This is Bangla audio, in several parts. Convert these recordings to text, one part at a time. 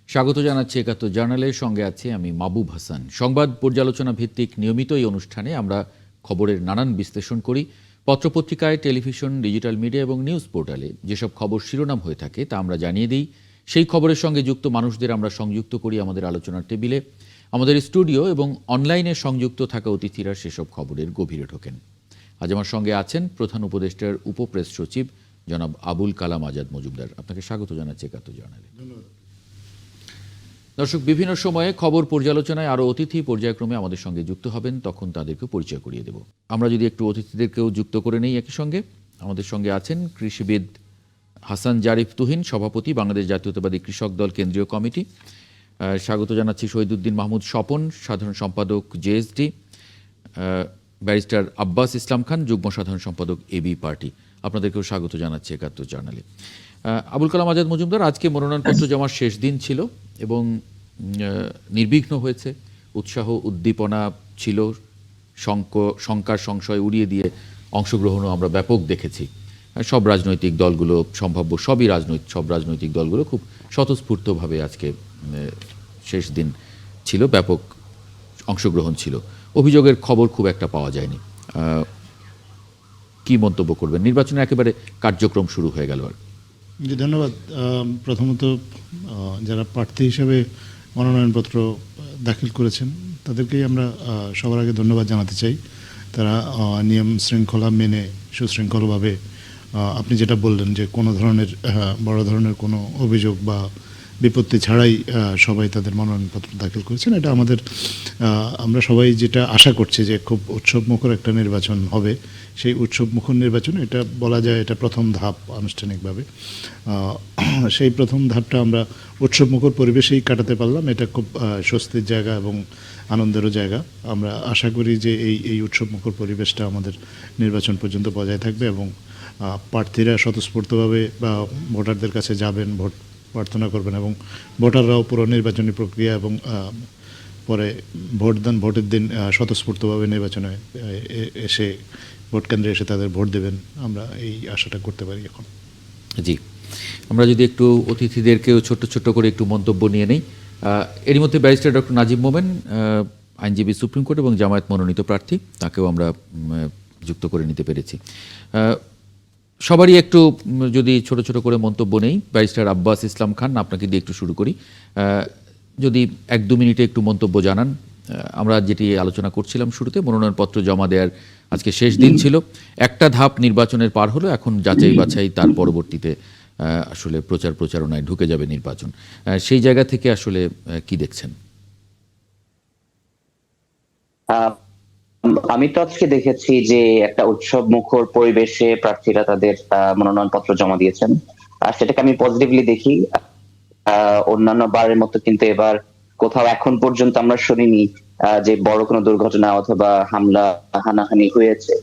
স্বাগত জানাচ্ছি ৭১ জার্নালের সঙ্গে আছি আমি মাহবুব হাসান। সংবাদ পর্যালোচনা ভিত্তিক নিয়মিত এই অনুষ্ঠানে আমরা খবরের নানান বিশ্লেষণ করি। পত্রপত্রিকায়, টেলিভিশন, ডিজিটাল মিডিয়া এবং নিউজ পোর্টালে যেসব খবর শিরোনাম হয়ে থাকে তা আমরা জানিয়ে দিই। সেই খবরের সঙ্গে যুক্ত মানুষদের আমরা সংযুক্ত করি আমাদের আলোচনার টেবিলে। আমাদের স্টুডিও এবং অনলাইনে সংযুক্ত থাকা অতিথিরা সেসব খবরের গভীরে ঢোকেন। আজ আমার সঙ্গে আছেন প্রধান উপদেষ্টার উপপ্রেস সচিব জনাব আবুল কালাম আজাদ মজুমদার। আপনাকে স্বাগত জানাচ্ছি ৭১ জার্নালে। দর্শক, বিভিন্ন সময়ে খবর পর্যালোচনায় আরও অতিথি পর্যায়ক্রমে আমাদের সঙ্গে যুক্ত হবেন, তখন তাদেরকে পরিচয় করিয়ে দেব। আমরা যদি একটু অতিথিদেরকেও যুক্ত করে নেই একই সঙ্গে। আমাদের সঙ্গে আছেন কৃষিবিদ হাসান জারিফ তুহিন, সভাপতি বাংলাদেশ জাতীয়তাবাদী কৃষক দল কেন্দ্রীয় কমিটি। স্বাগত জানাচ্ছি শহীদুদ্দিন মাহমুদ স্বপন, সাধারণ সম্পাদক জেএসডি। ব্যারিস্টার আব্বাস ইসলাম খান, যুগ্ম সাধারণ সম্পাদক এবি পার্টি। আপনাদেরকেও স্বাগত জানাচ্ছি ৭১ জার্নালে। আবুল কালাম আজাদ মজুমদার, আজকে মনোনয়নপত্র জমার শেষ দিন ছিল এবং নির্বিঘ্ন হয়েছে। উৎসাহ উদ্দীপনা ছিল, শঙ্কার সংশয় উড়িয়ে দিয়ে অংশগ্রহণও আমরা ব্যাপক দেখেছি। সব রাজনৈতিক দলগুলো, সম্ভাব্য সব রাজনৈতিক দলগুলো খুব স্বতঃস্ফূর্তভাবে আজকে শেষ দিন ছিল, ব্যাপক অংশগ্রহণ ছিল। অভিযোগের খবর খুব একটা পাওয়া যায়নি। কি মন্তব্য করবেন? নির্বাচনের একেবারে কার্যক্রম শুরু হয়ে গেল। জি, ধন্যবাদ। প্রথমত যারা প্রার্থী হিসেবে মনোনয়নপত্র দাখিল করেছেন তাদেরকেই আমরা সবার আগে ধন্যবাদ জানাতে চাই। তারা নিয়ম শৃঙ্খলা মেনে সুশৃঙ্খলভাবে, আপনি যেটা বললেন যে কোনো ধরনের বড় ধরনের কোনো অভিযোগ বা বিপত্তি ছাড়াই সবাই তাদের মনোনয়নপত্র দাখিল করেছেন। এটা আমরা সবাই যেটা আশা করছি যে খুব উৎসবমুখর একটা নির্বাচন হবে। সেই উৎসবমুখর নির্বাচন, এটা বলা যায় এটা প্রথম ধাপ আনুষ্ঠানিকভাবে। সেই প্রথম ধাপটা আমরা উৎসবমুখর পরিবেশেই কাটাতে পারলাম। এটা খুব স্বস্তির জায়গা এবং আনন্দেরও জায়গা। আমরা আশা করি যে এই উৎসবমুখর পরিবেশটা আমাদের নির্বাচন পর্যন্ত বজায় থাকবে এবং প্রার্থীরা স্বতঃস্ফূর্তভাবে বা ভোটারদের কাছে যাবেন, ভোট প্রার্থনা করবেন এবং ভোটাররাও পুরো নির্বাচনী প্রক্রিয়া এবং পরে ভোটের দিন স্বতঃস্ফূর্তভাবে নির্বাচনে এসে ভোট কেন্দ্রে এসে তাদের ভোট দেবেন। আমরা এই আশাটা করতে পারি এখন। জি, আমরা যদি একটু অতিথিদেরকেও ছোট্ট করে একটু মন্তব্য নিয়ে নেই। এরই মধ্যে ব্যারিস্টার ডক্টর নাজিম মোমেন, আইনজীবী, সুপ্রিম কোর্ট এবং জামায়াত মনোনীত প্রার্থী, তাকেও আমরা যুক্ত করে নিতে পেরেছি। সবারই একটু যদি ছোট করে মন্তব্য নেই। ব্যারিস্টার আব্বাস ইসলাম খান, আপনাকে দিয়ে একটু শুরু করি। যদি ১-২ মিনিটে একটু মন্তব্য জানান। আমরা যেটি আলোচনা করছিলাম শুরুতে, মনোনয়নপত্র জমা দেওয়ার আজকে শেষ দিন ছিল। একটা ধাপ নির্বাচনের পার হলো, এখন যাচাই বাছাই, তার পরবর্তীতে আসলে প্রচারণায় ঢুকে যাবে নির্বাচন। সেই জায়গা থেকে আসলে কি দেখছেন? আমি তো আজকে দেখেছি যে একটা উৎসব মুখর পরিবেশে প্রার্থীরা তাদের মনোনয়নপত্র জমা দিয়েছেন, আর সেটাকে আমি পজিটিভলি দেখি। অন্যান্য বারের মতো কিন্তু এবার কোথাও এখন পর্যন্ত আমরা শুনিনি যে বড় কোনো দুর্ঘটনা অথবা হামলা হানাহানি হয়েছে।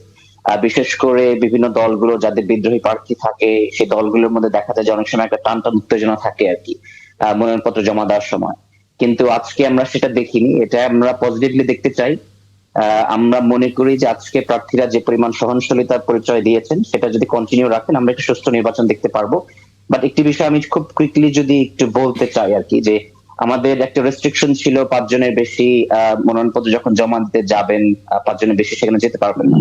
বিশেষ করে বিভিন্ন দলগুলো যাদের বিদ্রোহী প্রার্থী থাকে, সেই দলগুলোর মধ্যে দেখা যায় যে অনেক সময় একটা টানটান উত্তেজনা থাকে আর কি মনোনয়নপত্র জমা দেওয়ার সময়। কিন্তু আজকে আমরা সেটা দেখিনি, এটা আমরা পজিটিভলি দেখতে চাই। আমরা মনে করি যে আজকে প্রার্থীরা যে পরিমাণ সহনশীলতার পরিচয় দিয়েছেন সেটা যদি কন্টিনিউ রাখেন, আমরা একটা সুস্থ নির্বাচন দেখতে পারবো। বাট একটি বিষয় আমি খুব কুইকলি যদি একটু বলতে চাই আর কি, যে আমাদের একটা রেস্ট্রিকশন ছিল ৫ জনের বেশি মনোনয়নপত্র যখন জমা দিতে যাবেন, ৫ জনের বেশি সেখানে যেতে পারবেন না।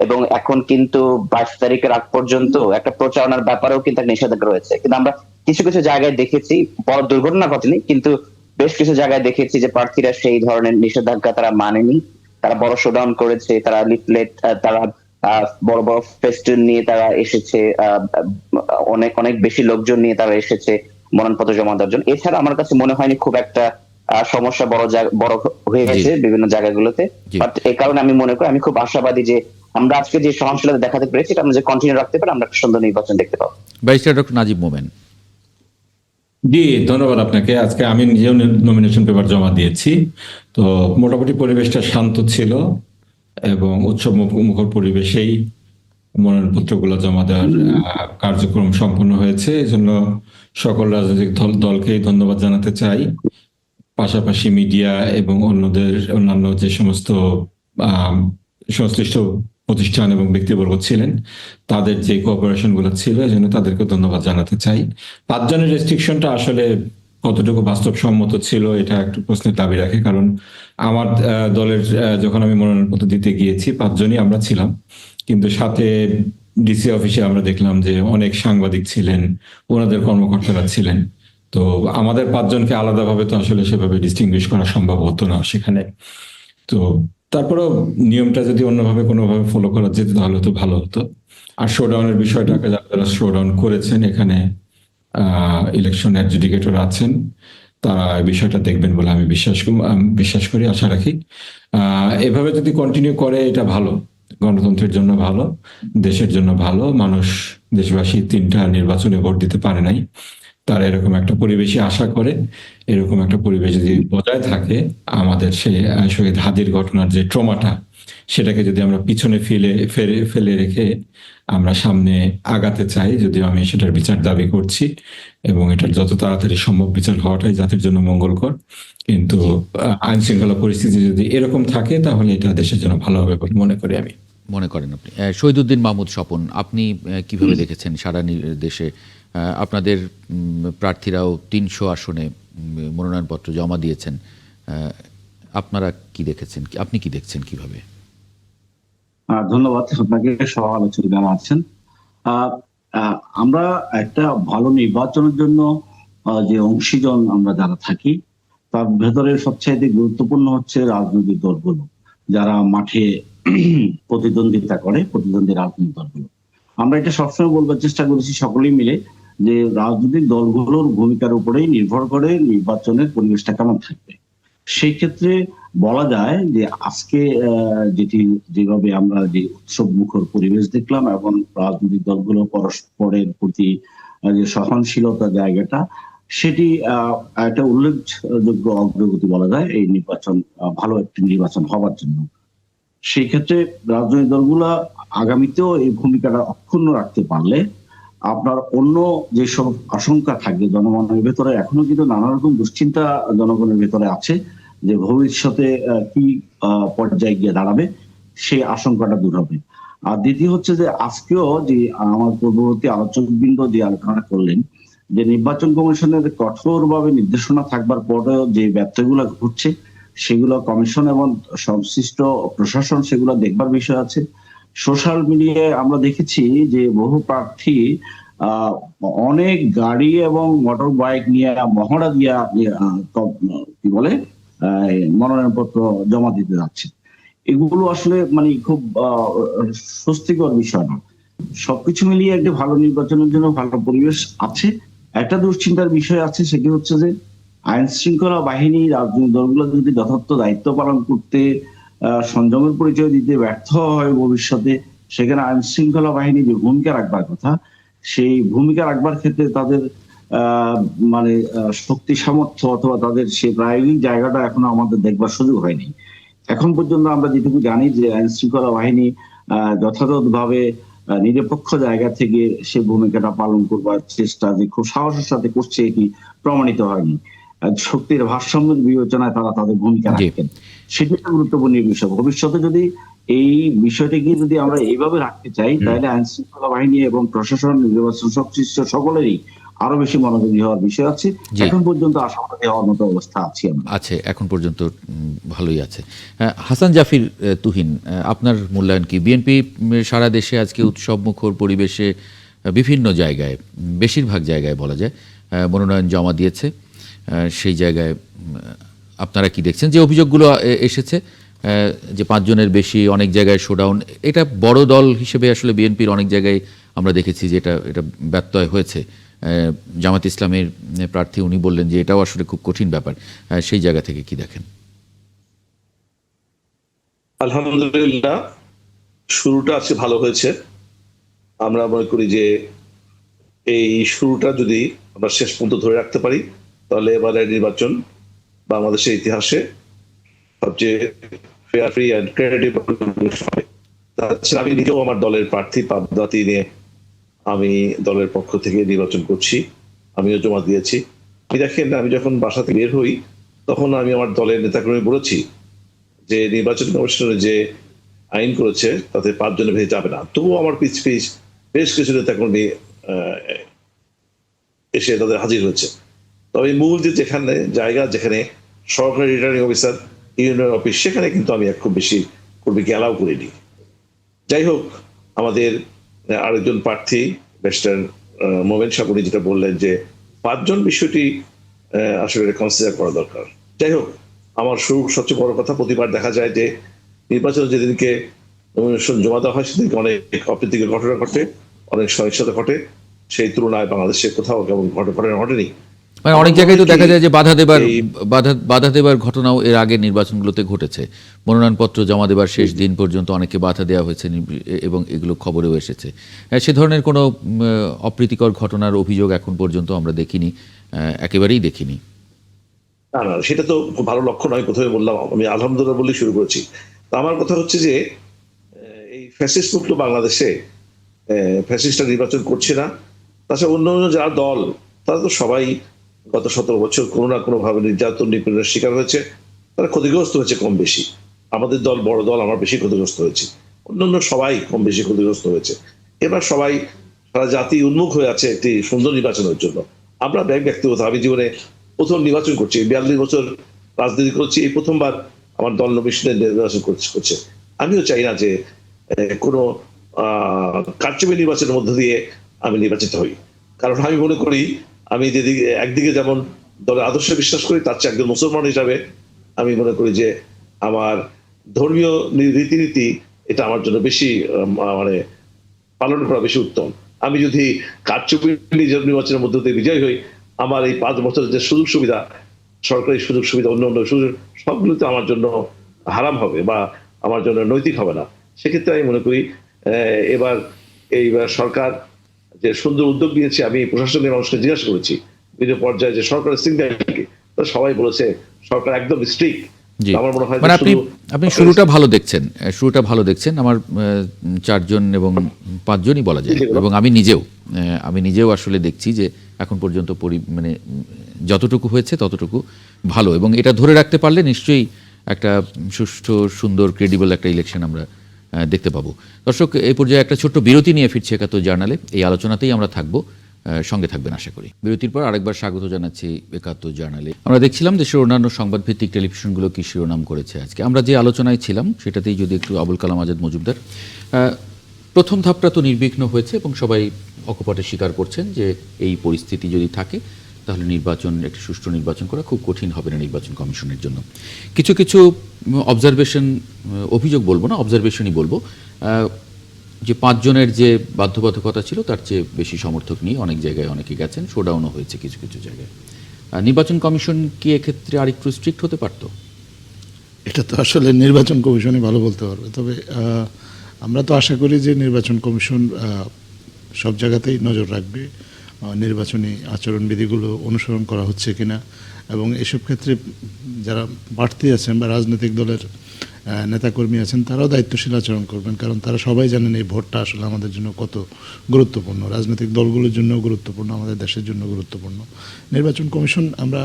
এবং এখন কিন্তু ২২ তারিখের আগ পর্যন্ত একটা প্রচারণার ব্যাপারেও কিন্তু নিষেধাজ্ঞা রয়েছে। কিন্তু আমরা কিছু জায়গায় দেখেছি, বড় দুর্ঘটনা ঘটেনি, কিন্তু বেশ কিছু জায়গায় দেখেছি যে প্রার্থীরা সেই ধরনের নিষেধাজ্ঞা তারা মানেনি। তারা বড় শোডাউন করেছে, তারা লিফলেট, তারা বড় ফেস্টুন নিয়ে তারা এসেছে, অনেক বেশি লোকজন নিয়ে তারা এসেছে মনোনয়নপত্র জমা দেওয়ার জন্য। এছাড়া আমার কাছে মনে হয়নি খুব একটা সমস্যা বড় হয়ে গেছে বিভিন্ন জায়গাগুলোতে। বাট এই কারণে আমি মনে করি, আমি খুব আশাবাদী যে আমরা আজকে যে সহনশীলতা দেখাতে পেরেছি এটা আমরা যে কন্টিনিউ রাখতে পারি, আমরা একটা সুন্দর নির্বাচন দেখতে পাবো। ব্যারিস্টার ডক্টর নাজিম মোমেন। জি, ধন্যবাদ আপনাকে। আজকে আমি নিজেও নমিনেশন পেপার জমা দিয়েছি। তো মোটামুটি পরিবেশটা শান্ত ছিল এবং উৎসব মুখর পরিবেশেই মনোনয়নপত্রগুলো জমা দেওয়ার কার্যক্রম সম্পন্ন হয়েছে। এই জন্য সকল রাজনৈতিক দলকেই ধন্যবাদ জানাতে চাই। পাশাপাশি মিডিয়া এবং অন্যান্য যে সমস্ত সংশ্লিষ্ট প্রতিষ্ঠান এবং ব্যক্তিবর্গ ছিলেন, তাদের যে কোঅপারেশন গুলো ছিল, এই জন্য তাদেরকে ধন্যবাদ জানাতে চাই। ৫ জনের রেস্ট্রিকশনটা আসলে কতটুকু বাস্তবসম্মত ছিল এটা একটু প্রশ্নের দাবি রাখে। কারণ আমার দলের যখন আমি মনোনয়নপত্র দিতে গিয়েছি 5 জনই আমরা ছিলাম, কিন্তু সাথে ডিসি অফিসে আমরা দেখলাম যে অনেক সাংবাদিক ছিলেন, ওনাদের কর্মকর্তারা ছিলেন। তো আমাদের 5 জনকে আলাদাভাবে তো আসলে সেভাবে ডিস্টিংগুইশ করা সম্ভব হতো না সেখানে। তো তারপরেও নিয়মটা যদি অন্যভাবে কোনোভাবে ফলো করা যেত তাহলে তো ভালো হতো। আর শোডাউনের বিষয়টাকে যারা শোডাউন করেছেন, এখানে ইলেকশন অ্যাডজুডিকেটর আছেন, তারা এই বিষয়টা দেখবেন বলে আমি বিশ্বাস করি, আশা রাখি। এভাবে যদি কন্টিনিউ করে এটা ভালো, গণতন্ত্রের জন্য ভালো, দেশের জন্য ভালো। দেশবাসী 3টা নির্বাচনে ভোট দিতে পারে নাই, তারা এরকম একটা পরিবেশই আশা করে। এরকম একটা পরিবেশ যদি বজায় থাকে, আমাদের সেই শহীদ হাদির ঘটনার যে ট্রমাটা, সেটাকে যদি আমরা পিছনে ফেলে রেখে আমরা সামনে আগাতে চাই, যদিও আমি সেটার বিচার দাবি করছি এবং এটার যত তাড়াতাড়ি সম্ভব বিচার হওয়াটাই জাতির জন্য মঙ্গলকর। কিন্তু আইন শৃঙ্খলা পরিস্থিতি যদি এরকম থাকে তাহলে এটা দেশের জন্য ভালো হবে বলে মনে করি আমি। মনে করেন আপনি? শহীদুদ্দিন মাহমুদ স্বপন, আপনি কিভাবে দেখেছেন সারা দেশে আপনাদের প্রার্থীরাও 300 আসনে মনোনয়নপত্র জমা দিয়েছেন, আপনারা কি দেখেছেন, আপনি কি দেখছেন কিভাবে? ধন্যবাদ আপনাকে, সহ আলোচনা যারা আছেন। আমরা একটা ভালো নির্বাচনের জন্য যে অংশীজন আমরা যারা থাকি, তার ভেতরে সবচাইতে গুরুত্বপূর্ণ হচ্ছে রাজনৈতিক দলগুলো, যারা মাঠে প্রতিদ্বন্দ্বিতা করে, প্রতিদ্বন্দ্বী রাজনৈতিক দলগুলো। আমরা এটা সবসময় বলবার চেষ্টা করেছি সকলেই মিলে যে রাজনৈতিক দলগুলোর ভূমিকার উপরেই নির্ভর করে নির্বাচনের পরিবেশটা কেমন থাকবে। সেই ক্ষেত্রে বলা যায় যে আজকে যেভাবে আমরা যে উৎসব মুখর পরিবেশ দেখলাম এবং রাজনৈতিক দলগুলো পরস্পরের প্রতি যে সহনশীলতা জায়গাটা, সেটি একটা উল্লেখযোগ্য অগ্রগতি বলা যায় এই নির্বাচন, ভালো একটি নির্বাচন হওয়ার জন্য। সেই ক্ষেত্রে রাজনৈতিক দলগুলা আগামীতেও এই ভূমিকাটা অক্ষুণ্ণ রাখতে পারলে আপনার অন্য যেসব আশঙ্কা থাকবে জনগণের ভেতরে, এখনো কিন্তু নানা রকম দুশ্চিন্তা জনগণের ভেতরে আছে যে ভবিষ্যতে কি পর্যায়ে গিয়ে দাঁড়াবে, সেই আশঙ্কাটা দূর হবে। আর দ্বিতীয় হচ্ছে যে আজকেও যে আমার পূর্ববর্তী আলোচকবৃন্দ যে আলোচনা করলেন যে নির্বাচন কমিশনের কঠোরভাবে নির্দেশনা থাকবার পরেও যে ব্যর্থগুলো ঘটছে, সেগুলো কমিশন এবং সংশ্লিষ্ট প্রশাসন সেগুলো দেখবার বিষয় আছে। সোশ্যাল মিডিয়ায় আমরা দেখেছি যে বহু প্রার্থী অনেক গাড়ি এবং মোটর বাইক নিয়ে মহড়া দিয়া কি বলে মনোনয়নপত্র জমা দিতে যাচ্ছে। এগুলো আসলে মানে খুব স্বস্তিকর বিষয় না। সবকিছু মিলিয়ে একটা ভালো নির্বাচনের জন্য ভালো পরিবেশ আছে। একটা দুশ্চিন্তার বিষয় আছে, সেটি হচ্ছে যে আইন শৃঙ্খলা বাহিনী রাজনৈতিক দলগুলো যদি যথার্থ দায়িত্ব পালন করতে সংযমের পরিচয় দিতে ব্যর্থ হয় ভবিষ্যতে, সেখানে আইন শৃঙ্খলা বাহিনী যে ভূমিকা রাখবার কথা, সেই ভূমিকা রাখবার ক্ষেত্রে তাদের মানে শক্তি সামর্থ্য অথবা তাদের সে প্রায়োগিক জায়গাটা এখনো আমাদের দেখবার সুযোগ হয়নি। এখন পর্যন্ত আমরা যেটুকু জানি যে আইন শৃঙ্খলা বাহিনী যথাযথভাবে নিরপেক্ষ জায়গা থেকে সে ভূমিকাটা পালন করবার চেষ্টা যে খুব সাহসের সাথে করছে, এটি প্রমাণিত হয়নি। শক্তির ভারসাম্যের বিবেচনায় তারা তাদের ভূমিকা রাখেন, সেটি একটা গুরুত্বপূর্ণ বিষয়। ভবিষ্যতে যদি এই বিষয়টিকে যদি আমরা এইভাবে রাখতে চাই, তাহলে আইন শৃঙ্খলা বাহিনী এবং প্রশাসন, নির্বাচন সংশ্লিষ্ট সকলেরই আরো বেশি মনোযোগী হওয়ার বিষয় আছে। এখন পর্যন্ত আশাবাদী হওয়ার মতো অবস্থা আছে, এখন পর্যন্ত ভালোই আছে। হাসান জাফির তুহিন, আপনার মূল্যায়ন কি? বিএনপি সারা দেশে আজকে উৎসব মুখর পরিবেশে বিভিন্ন জায়গায়, বেশিরভাগ জায়গায় বলা যায় মনোনয়ন জমা দিয়েছে। সেই জায়গায় আপনারা কি দেখছেন? যে অভিযোগগুলো এসেছে যে 5 জনের বেশি, অনেক জায়গায় শোডাউন, এটা বড় দল হিসেবে আসলে বিএনপির অনেক জায়গায় আমরা দেখেছি যে এটা ব্যত্যয় হয়েছে। জামাত ইসলামের প্রার্থী উনি বললেন যে এটাও আসলে খুব কঠিন ব্যাপার। সেই জায়গা থেকে কি দেখেন? আলহামদুলিল্লাহ, শুরুটা আজকে ভালো হয়েছে। আমরা মনে করি যে এই শুরুটা যদি আমরা শেষ পর্যন্ত ধরে রাখতে পারি, তাহলে এবারের নির্বাচন বাংলাদেশের ইতিহাসে সবচেয়ে ফেয়ার, ফ্রি অ্যান্ড ক্রেডিবল হবে। তাছাড়া আমি নিজেও আমার দলের প্রার্থী পাবদাতি নিয়ে আমি দলের পক্ষ থেকে নির্বাচন করছি, আমিও জমা দিয়েছি। দেখেন, আমি যখন বাসা থেকে বের হই তখন আমি আমার দলের নেতাকর্মী বলেছি যে নির্বাচন কমিশনের যে আইন করেছে তাতে 5 জনের বেশি যাবে না। তবুও আমার পিছ বেশ কিছু নেতাকর্মী এসে তাদের হাজির হয়েছে তবে মূল যেখানে জায়গা, যেখানে সরকারি রিটার্নিং অফিসার, ইউনিয়ন অফিস, সেখানে কিন্তু আমি খুব বেশি কর্মীকে অ্যালাউ করিনি। যাই হোক, আমাদের আরেকজন প্রার্থী মিস্টার মোমেন সাহেব উনি যেটা বললেন যে 5 জন বিষয়টি আসলে কনসিডার করা দরকার। যাই হোক, আমার সবচেয়ে বড় কথা, প্রতিবার দেখা যায় যে নির্বাচনের যেদিনকে নমিনেশন জমা দেওয়া হয় সেদিনকে অনেক অপ্রীতিকর ঘটনা ঘটে, অনেক সহিংসতা ঘটে। সেই তুলনায় বাংলাদেশে কোথাও কেমন ঘটনা ঘটেনি। মানে অনেক জায়গায় তো দেখা যায় যে এই- বাধা দেবার ঘটনাও এর আগে নির্বাচনগুলোতে ঘটেছে। মনোনয়নপত্র জমা দেবার শেষ দিন পর্যন্ত অনেকে বাধা দেওয়া হয়েছে এবং এগুলো খবরেও এসেছে। সে ধরনের কোনো অপ্রীতিকর ঘটনার অভিযোগ এখন পর্যন্ত আমরা দেখিনি, একেবারেই দেখিনি। না না, সেটা তো খুব ভালো লক্ষণ। আমি প্রথমে বললাম, আমি আলহামদুলিল্লাহ বলেই শুরু করেছি। তো আমার কথা হচ্ছে যে এই ফ্যাসিস্ট মুক্ত বাংলাদেশে ফ্যাসিস্টরা নির্বাচন করছে না। তাছাড়া অন্য অন্য যারা দল, তারা তো সবাই গত 17 বছর কোনো না কোনো ভাবে নির্যাতন নিপীড়নের শিকার হয়েছে, তারা ক্ষতিগ্রস্ত হয়েছে কম বেশি। আমাদের দল, বড় দল, আমরা বেশি ক্ষতিগ্রস্ত হয়েছি, অন্যান্য সবাই কম বেশি ক্ষতিগ্রস্ত হয়েছে। এবার সবাই, সারা জাতি উন্মুখ হয়ে আছে একটি সুন্দর নির্বাচনের জন্য। আমরা ব্যক্তিগত, আমি জীবনে প্রথম নির্বাচন করছি, 42 বছর রাজনীতি করছি, এই প্রথমবার আমার দল নমিশনের নির্বাচন করছে। আমিও চাই না যে কোনো কারচুপি নির্বাচনের মধ্য দিয়ে আমি নির্বাচিত হই। কারণ আমি মনে করি, আমি যেদিকে একদিকে যেমন দলের আদর্শে বিশ্বাস করি, তার চেয়ে একজন মুসলমান হিসাবে আমি মনে করি যে আমার ধর্মীয় রীতিনীতি এটা আমার জন্য বেশি মানে পালন করা বেশি উত্তম। আমি যদি কারচুপি নির্বাচনের মধ্য দিয়ে বিজয় হই, আমার এই 5 বছরের যে সুযোগ সুবিধা, সরকারি সুযোগ সুবিধা, অন্য অন্য সুযোগ, সবগুলো তো আমার জন্য হারাম হবে বা আমার জন্য নৈতিক হবে না। সেক্ষেত্রে আমি মনে করি এইবার সরকার যে সুন্দর উদ্যোগ নিয়েছে, আমি প্রশাসনের মানুষকে জিজ্ঞাসা করেছি বিভিন্ন পর্যায়ে যে সরকারের সিগন্যাল কি, তো সবাই বলেছে সরকার একদম স্ট্রিক্ট। জি, আমার মনে হয় মানে আপনি শুরুটা ভালো দেখছেন, শুরুটা ভালো দেখছেন। আমার 4 জন এবং 5 জনই বলা যায়, এবং আমি নিজেও আসলে দেখছি যে এখন পর্যন্ত মানে যতটুকু হয়েছে ততটুকু ভালো, এবং এটা ধরে রাখতে পারলে নিশ্চয়ই একটা সুষ্ঠু, সুন্দর, ক্রেডিবল একটা ইলেকশন আমরা দেখতে পাবো। দর্শক, এই পর্যায়ে একটা ছোট্ট বিরতি নিয়ে ফিরছি 71 জার্নালে। এই আলোচনাতেই আমরা থাকবো, সঙ্গে থাকবেন আশা করি। বিরতির পর আরেকবার স্বাগত জানাচ্ছি 71 জার্নালে। আমরা দেখছিলাম দেশের অন্যান্য সংবাদভিত্তিক টেলিভিশনগুলো কি শিরোনাম করেছে আজকে। আমরা যে আলোচনায় ছিলাম সেটাতেই যদি একটু আবুল কালাম আজাদ মজুমদার, প্রথম ধাপটা তো নির্বিঘ্ন হয়েছে এবং সবাই অকপটে স্বীকার করছেন যে এই পরিস্থিতি যদি থাকে তাহলে একটি সুষ্ঠু নির্বাচন করা খুব কঠিন হবে না নির্বাচন কমিশনের জন্য। কিছু কিছু অভিযোগ বলবো না, অবজারভেশনই বলবো, যে 5 জনের যে বাধ্যবাধকতা ছিল তার চেয়ে বেশি সমর্থক নিয়ে অনেক জায়গায় অনেকে গেছেন, শোডাউনও হয়েছে কিছু কিছু জায়গায়। নির্বাচন কমিশন কি এক্ষেত্রে আরেকটু স্ট্রিক্ট হতে পারত? এটা তো আসলে নির্বাচন কমিশনই ভালো বলতে পারবে। তবে আমরা তো আশা করি যে নির্বাচন কমিশন সব জায়গাতেই নজর রাখবে, নির্বাচনী আচরণবিধিগুলো অনুসরণ করা হচ্ছে কিনা, এবং এসব ক্ষেত্রে যারা প্রার্থী আছেন বা রাজনৈতিক দলের নেতাকর্মী আছেন তারাও দায়িত্বশীল আচরণ করবেন, কারণ তারা সবাই জানেন এই ভোটটা আসলে আমাদের জন্য কত গুরুত্বপূর্ণ, রাজনৈতিক দলগুলোর জন্য গুরুত্বপূর্ণ, আমাদের দেশের জন্য গুরুত্বপূর্ণ। নির্বাচন কমিশন আমরা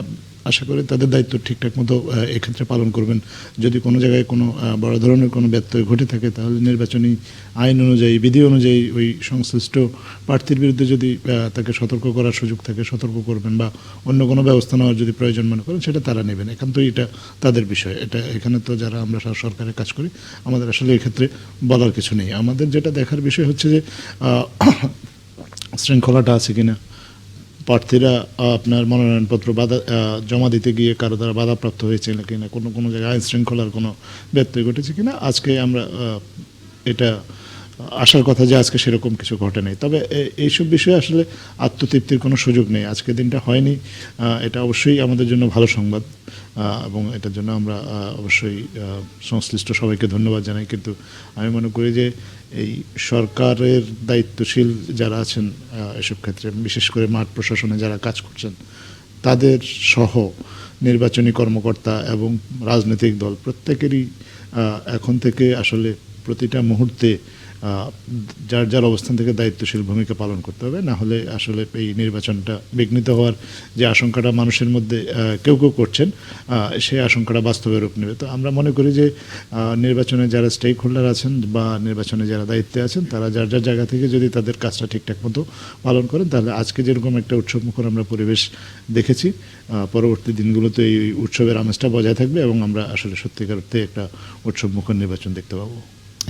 আশা করি তাদের দায়িত্ব ঠিকঠাক মতো এক্ষেত্রে পালন করবেন। যদি কোনো জায়গায় কোনো বড় ধরনের কোনো ব্যত্যয় ঘটে থাকে তাহলে নির্বাচনী আইন অনুযায়ী, বিধি অনুযায়ী ওই সংশ্লিষ্ট প্রার্থীর বিরুদ্ধে যদি তাকে সতর্ক করার সুযোগ থাকে সতর্ক করবেন, বা অন্য কোনো ব্যবস্থা নেওয়ার যদি প্রয়োজন মনে করেন সেটা তারা নেবেন। একান্তই এটা তাদের বিষয়। এটা এখানে তো যারা আমরা সরকারের কাজ করি আমাদের আসলে এক্ষেত্রে বলার কিছু নেই। আমাদের যেটা দেখার বিষয় হচ্ছে যে শৃঙ্খলাটা আছে কিনা, প্রার্থীরা আপনার মনোনয়নপত্র জমা দিতে গিয়ে কারো দ্বারা বাধাপ্রাপ্ত হয়েছে কিনা, কোনো জায়গায় আইন শৃঙ্খলার কোনো ব্যত্যয় ঘটেছে কিনা। আজকে আমরা এটা আসার কথা যে আজকে সেরকম কিছু ঘটে নাই। তবে এইসব বিষয়ে আসলে আত্মতৃপ্তির কোনো সুযোগ নেই। আজকে দিনটা হয়নি, এটা অবশ্যই আমাদের জন্য ভালো সংবাদ, এবং এটার জন্য আমরা অবশ্যই সংশ্লিষ্ট সবাইকে ধন্যবাদ জানাই। কিন্তু আমি মনে করি যে এই সরকারের দায়িত্বশীল যারা আছেন এসব ক্ষেত্রে, বিশেষ করে মাঠ প্রশাসনে যারা কাজ করছেন, তাদের সহ নির্বাচনী কর্মকর্তা এবং রাজনৈতিক দল প্রত্যেকেরই এখন থেকে আসলে প্রতিটা মুহূর্তে যার যার অবস্থান থেকে দায়িত্বশীল ভূমিকা পালন করতে হবে, না হলে আসলে এই নির্বাচনটা বিঘ্নিত হওয়ার যে আশঙ্কাটা মানুষের মধ্যে কেউ কেউ করছেন, সেই আশঙ্কাটা বাস্তবে রূপ নেবে। তো আমরা মনে করি যে নির্বাচনে যারা স্টেক হোল্ডার আছেন বা নির্বাচনে যারা দায়িত্বে আছেন, তারা যার যার জায়গা থেকে যদি তাদের কাজটা ঠিকঠাক মতো পালন করেন, তাহলে আজকে যেরকম একটা উৎসবমুখর আমরা পরিবেশ দেখেছি, পরবর্তী দিনগুলোতে এই উৎসবের আমেজটা বজায় থাকবে এবং আমরা আসলে সত্যিকার অর্থে একটা উৎসবমুখর নির্বাচন দেখতে পাবো।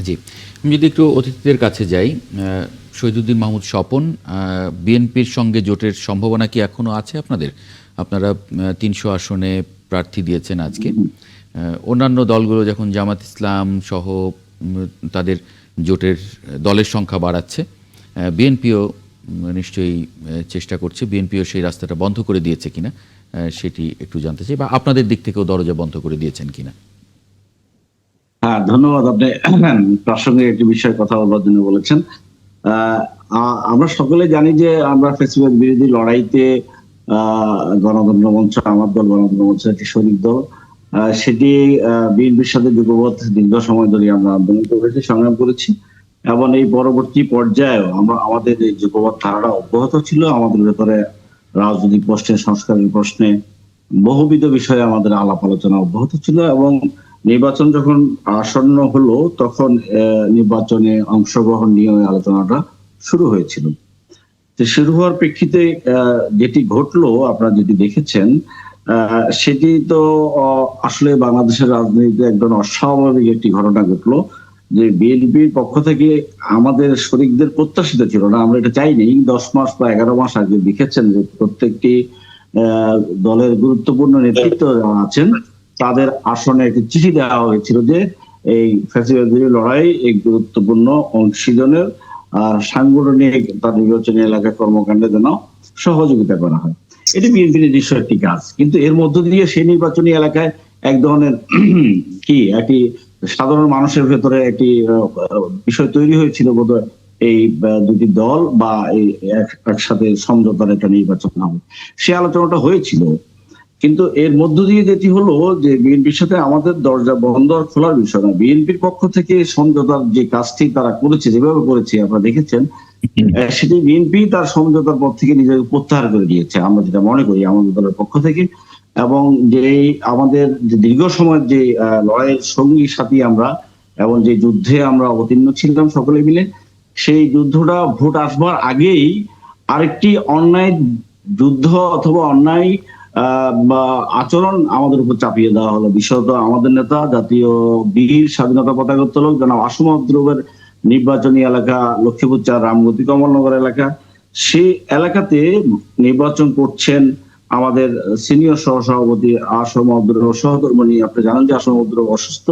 জি, আমি যদি একটু অতিথিদের কাছে যাই, শহীদুদ্দিন মাহমুদ স্বপন, বিএনপির সঙ্গে জোটের সম্ভাবনা কি এখনো আছে আপনাদের? আপনারা 300 আসনে প্রার্থী দিয়েছেন আজকে। অন্যান্য দলগুলো যখন জামাত ইসলাম সহ তাদের জোটের দলের সংখ্যা বাড়াচ্ছে, বিএনপিও নিশ্চয়ই চেষ্টা করছে, বিএনপিও সেই রাস্তাটা বন্ধ করে দিয়েছে কিনা সেটি একটু জানতে চাই, বা আপনাদের দিক থেকেও দরজা বন্ধ করে দিয়েছেন কিনা। হ্যাঁ, ধন্যবাদ। আপনি প্রাসঙ্গিক একটি বিষয়ে কথা বলার জন্য বলেছেন। আমরা সকলে জানি যে আমরা ফ্যাসিবাদ বিরোধী লড়াইতে গণতন্ত্র মঞ্চ, আমার দল গণতন্ত্র মঞ্চ একটি শরিক দল, সেটি বিএনপির সাথে যুগপৎ দীর্ঘ সময় ধরে আমরা আন্দোলন করেছি, সংগ্রাম করেছি এবং এই পরবর্তী পর্যায়েও আমরা আমাদের এই যুগপৎ ধারাটা অব্যাহত ছিল। আমাদের ভেতরে রাজনৈতিক প্রশ্নে, সংস্কারের প্রশ্নে বহুবিধ বিষয়ে আমাদের আলাপ আলোচনা অব্যাহত ছিল এবং নির্বাচন যখন আসন্ন হলো তখন নির্বাচনে অংশগ্রহণ নিয়ে আলোচনাটা শুরু হয়েছিল। তো শুরু হওয়ার প্রেক্ষিতে যেটি ঘটলো আপনারা যেটি দেখেছেন, সেটি তো আসলে বাংলাদেশের রাজনীতিতে একদম অস্বাভাবিক একটি ঘটনা ঘটলো, যে বিএনপির পক্ষ থেকে আমাদের শরিকদের প্রত্যাশিত ছিল না, আমরা এটা চাইনি। 10 মাস বা 11 মাস আগে দেখেছেন যে প্রত্যেকটি দলের গুরুত্বপূর্ণ নেতৃত্ব যারা আছেন তাদের আসনে একটি চিঠি দেওয়া হয়েছিল যে এই ফ্যাসিবাদ বিরোধী লড়াই এই গুরুত্বপূর্ণ অংশীজনের সাংগঠনিক তার নির্বাচনী এলাকায় কর্মকাণ্ডে যেন সহযোগিতা করা হয়। এটি বিএনপির নিজস্ব একটি কাজ, কিন্তু এর মধ্য দিয়ে সেই নির্বাচনী এলাকায় এক ধরনের একটি সাধারণ মানুষের ভেতরে একটি বিষয় তৈরি হয়েছিল, বোধহয় এই দুটি দল বা এই একসাথে সমঝোতার একটা নির্বাচন হবে, সে আলোচনাটা হয়েছিল। কিন্তু এর মধ্য দিয়ে যেটি হলো যে বিএনপির সাথে আমাদের দরজা বন্ধ আর খোলার বিষয় না, বিএনপির পক্ষ থেকে সমঝোতার যে কাজটি তারা করেছে, যেভাবে করেছে আপনারা দেখেছেন, সেটি বিএনপি তার সমঝোতার পর থেকে নিজেকে প্রত্যাহার করে দিয়েছে, আমরা যেটা মনে করি আমাদের দলের পক্ষ থেকে। এবং যে আমাদের যে দীর্ঘ সময়ের যে লড়াইয়ের সঙ্গী সাথী আমরা এবং যে যুদ্ধে আমরা অবতীর্ণ ছিলাম সকলে মিলে, সেই যুদ্ধটা ভোট আসবার আগেই আরেকটি অন্যায় যুদ্ধ অথবা অন্যায় আচরণ আমাদের উপর চাপিয়ে দেওয়া হলো। বিশেষত আমাদের নেতা, জাতীয় বীর স্বাধীনতা পতাকা উত্তোলক জনাব আসম আব্দুর নির্বাচনী এলাকা লক্ষ্মীপুর 4 রামগতি কমলনগর এলাকা, সেই এলাকাতে নির্বাচন করছেন আমাদের সিনিয়র সহসভাপতি আসম আব্দুর সহধর্মণী। আপনি জানেন যে আসম আব্দুর অসুস্থ,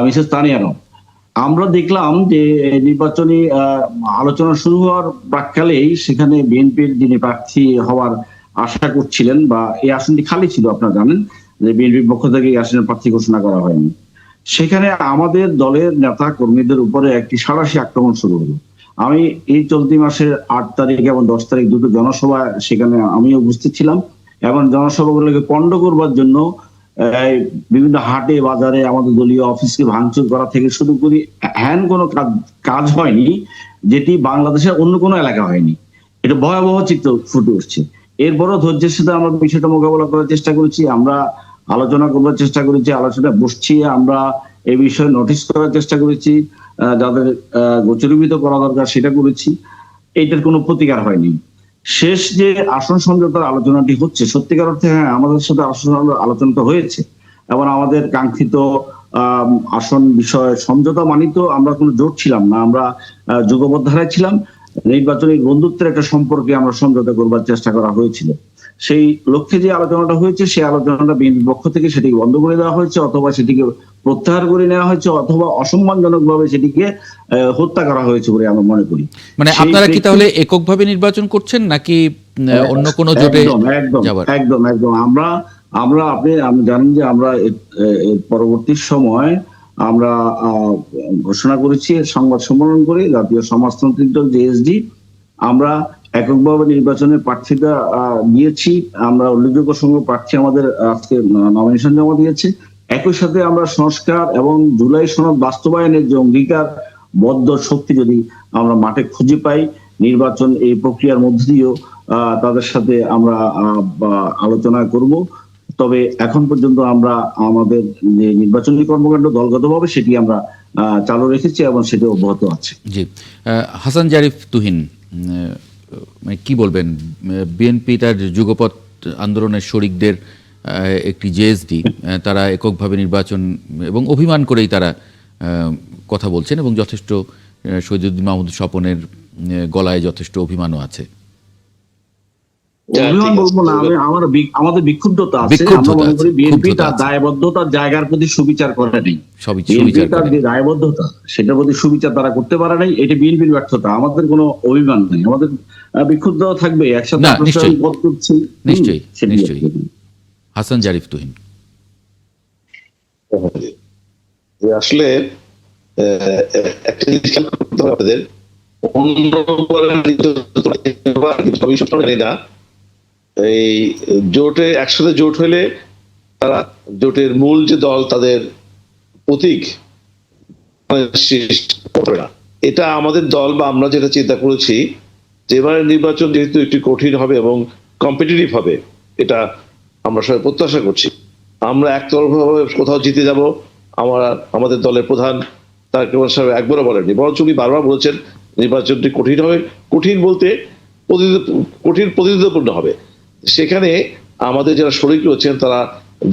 মিসেস তানিয়ানো। আমরা দেখলাম যে নির্বাচনী আলোচনা শুরু হওয়ার প্রাককালেই সেখানে বিএনপির যিনি প্রার্থী হওয়ার আশা করছিলেন বা এই আসনটি খালি ছিল, আপনারা জানেন যে বিএনপির পক্ষ থেকে এই আসনের প্রার্থী ঘোষণা করা হয়নি, সেখানে আমাদের দলের নেতা কর্মীদের উপরে একটি সাঁড়াশি আক্রমণ শুরু হলো। আমি এই চলতি মাসের 8 তারিখ এবং 10 তারিখ দুটো জনসভা সেখানে আমি উপস্থিত ছিলাম এবং জনসভাগুলোকে পণ্ড করবার জন্য বিভিন্ন হাটে বাজারে আমাদের দলীয় অফিসকে ভাঙচুর করা থেকে শুরু করি কোনো কাজ হয়নি যেটি বাংলাদেশের অন্য কোনো এলাকা হয়নি। এটা ভয়াবহ চিত্র ফুটে উঠছে। এরপরও ধৈর্যের সাথে আমরা বিষয়টা মোকাবেলা করার চেষ্টা করেছি, আমরা আলোচনা করবার চেষ্টা করেছি, আলোচনা বসছি, আমরা এই বিষয়ে নোটিশ করার চেষ্টা করেছি, যাদের গোচরীভূত করা দরকার সেটা করেছি, এইটার কোনো প্রতিকার হয়নি। শেষ যে আসন সমঝোতার আলোচনাটি হচ্ছে, সত্যিকার অর্থে হ্যাঁ আমাদের সাথে আসন আলোচনাটা হয়েছে এবং আমাদের কাঙ্ক্ষিত আসন বিষয়ে সমঝোতা মানিত আমরা কোনো জোট ছিলাম না, আমরা যুগপৎ ধারায় ছিলাম। নির্বাচনী বন্ধুত্বের একটা সম্পর্কে আমরা সমঝোতা করবার চেষ্টা করা হয়েছিল। সেই লক্ষ্যে যে আলোচনাটা হয়েছে, সেই আলোচনাটা বিএনপির পক্ষ থেকে সেটিকে বন্ধ করে দেওয়া হয়েছে, অথবা সেটিকে প্রত্যাহার করে নেওয়া হয়েছে, অথবা অসম্মানজনক ভাবে সেটিকে হত্যা করা হয়েছে বলে আমরা মনে করি। মানে আপনারা কি তাহলে এককভাবে নির্বাচন করছেন নাকি অন্য কোনো জোটে? একদম আপনি জানেন যে আমরা পরবর্তী সময় আমরা ঘোষণা করেছি, সংবাদ সম্মেলন করে জাতীয় সমাজতান্ত্রিক দল জেএসডি আমরা এককভাবে নির্বাচনের প্রার্থীতা দিয়েছি। আমরা উল্লেখযোগ্য সংখ্যক প্রার্থী আমাদের আজকে নমিনেশন জমা দিয়েছে। একই সাথে আমরা সংস্কার এবং জুলাই সনদ বাস্তবায়নের যে অঙ্গীকার বদ্ধ শক্তি যদি আমরা মাঠে খুঁজে পাই, নির্বাচন এই প্রক্রিয়ার মধ্য দিয়েও তাদের সাথে আমরা আলোচনা করব। তবে এখন পর্যন্ত আমরা আমাদের যে নির্বাচনী কর্মকাণ্ড দলগতভাবে সেটি আমরা চালু রেখেছি এবং সেটি অব্যাহত আছে। জি, হাসান জারিফ তুহিন, মানে কি বলবেন, বিএনপি তার যুগপৎ আন্দোলনের শরিকদের একটি জেএসডি, তারা এককভাবে নির্বাচন এবং অভিমান করেই তারা কথা বলছেন এবং যথেষ্ট শহীদুদ্দিন মাহমুদ স্বপনের গলায় যথেষ্ট অভিমানও আছে। অভিমান বলবো না, আমাদের বিক্ষুব্ধতা আছে। আমরা মনে করি বিএনপি তার দায়বদ্ধতার জায়গার প্রতি সুবিচার করে নেই। বিএনপি তার যে দায়বদ্ধতা সেটার প্রতি সুবিচার তারা করতে পারে নাই, এটা বিএনপির ব্যর্থতা। আমাদের কোনো অভিমান নেই, আমাদের বিক্ষুব্ধ থাকবে একসাথে। নিশ্চয়ই নিশ্চয়ই। হাসান জারিফ তুহিন, আসলে একটা জিনিস খেয়াল করতে হবে আপনাদের, এই জোটে একসাথে জোট হলে তারা জোটের মূল যে দল তাদের প্রতীক না। এটা আমাদের দল বা আমরা যেটা চিন্তা করেছি যে এবারের নির্বাচন যেহেতু একটি কঠিন হবে এবং কম্পিটিটিভ হবে, এটা আমরা সবাই প্রত্যাশা করছি। আমরা একতরফাভাবে কোথাও জিতে যাব আমাদের দলের প্রধান তারেক রহমান সাহেব একবারও বলেননি, বরঞ্চ উনি বারবার বলেছেন নির্বাচনটি কঠিন হবে। কঠিন বলতে কঠিন প্রতিদ্বন্দ্বিপূর্ণ হবে। সেখানে আমাদের যারা শরিক রয়েছেন তারা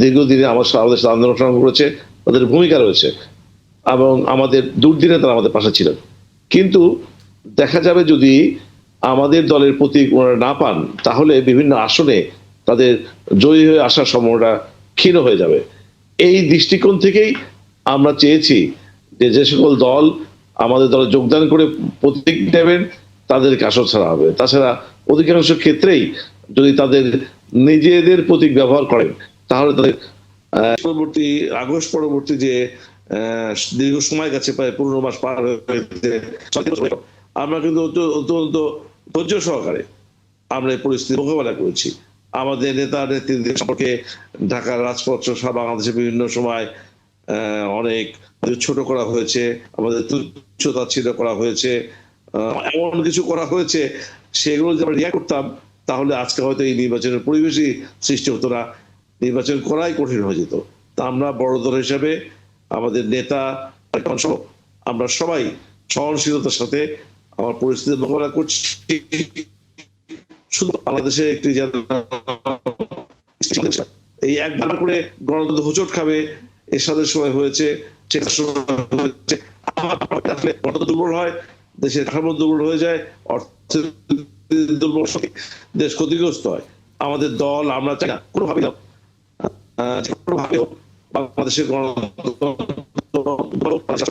দীর্ঘদিনে আমাদের সাথে আন্দোলন সংগ্রাম করেছে, তাদের ভূমিকা রয়েছে এবং আমাদের দুর্দিনে তারা আমাদের পাশে ছিলেন। কিন্তু দেখা যাবে যদি আমাদের দলের প্রতীক ওনারা না পান, তাহলে বিভিন্ন আসনে তাদের জয়ী হয়ে আসার সম্ভাবনা ক্ষীণ হয়ে যাবে। এই দৃষ্টিকোণ থেকেই আমরা চেয়েছি যে সকল দল আমাদের দলে যোগদান করে প্রতীক নেবেন তাদেরকে আসন ছাড়া হবে। তাছাড়া অধিকাংশ ক্ষেত্রেই যদি তাদের নিজেদের প্রতীক ব্যবহার করেন তাহলে তাদের পরবর্তী আগস্ট পরবর্তী যে দীর্ঘ সময় গেছে, প্রায় 15 মাস পার হয়েছে, আমরা কিন্তু অত্যন্ত ধৈর্য সহকারে আমরা এই পরিস্থিতি মোকাবেলা করেছি। আমাদের নেতা নেত্রীদের সম্পর্কে ঢাকার রাজপথ সহ বাংলাদেশে বিভিন্ন সময় অনেক ছোট করা হয়েছে, আমাদের তুচ্ছ-তাচ্ছিল্য করা হয়েছে, এমন কিছু করা হয়েছে সেগুলো যদি আমরা রিয়াক্ট করতাম তাহলে আজকে হয়তো এই নির্বাচনের পরিবেশই সৃষ্টি হতো না, নির্বাচন করাই কঠিন হয়ে যেত। তা আমরা বড় দল হিসাবে আমাদের নেতা সহ আমরা সবাই সহনশীলতার সাথে আমার পরিস্থিতি মোকাবেলা করছি। শুধু বাংলাদেশে একটি এই একবার করে গণতন্ত্র হোঁচট খাবে এরশাদের সময় হয়েছে, গণতন্ত্র দুর্বল হয়, দেশের কাঠামো দুর্বল হয়ে যায়, অর্থনীতি দুর্বল, দেশ ক্ষতিগ্রস্ত হয়। আমাদের দল আমরা চাই না কোনোভাবে বাংলাদেশের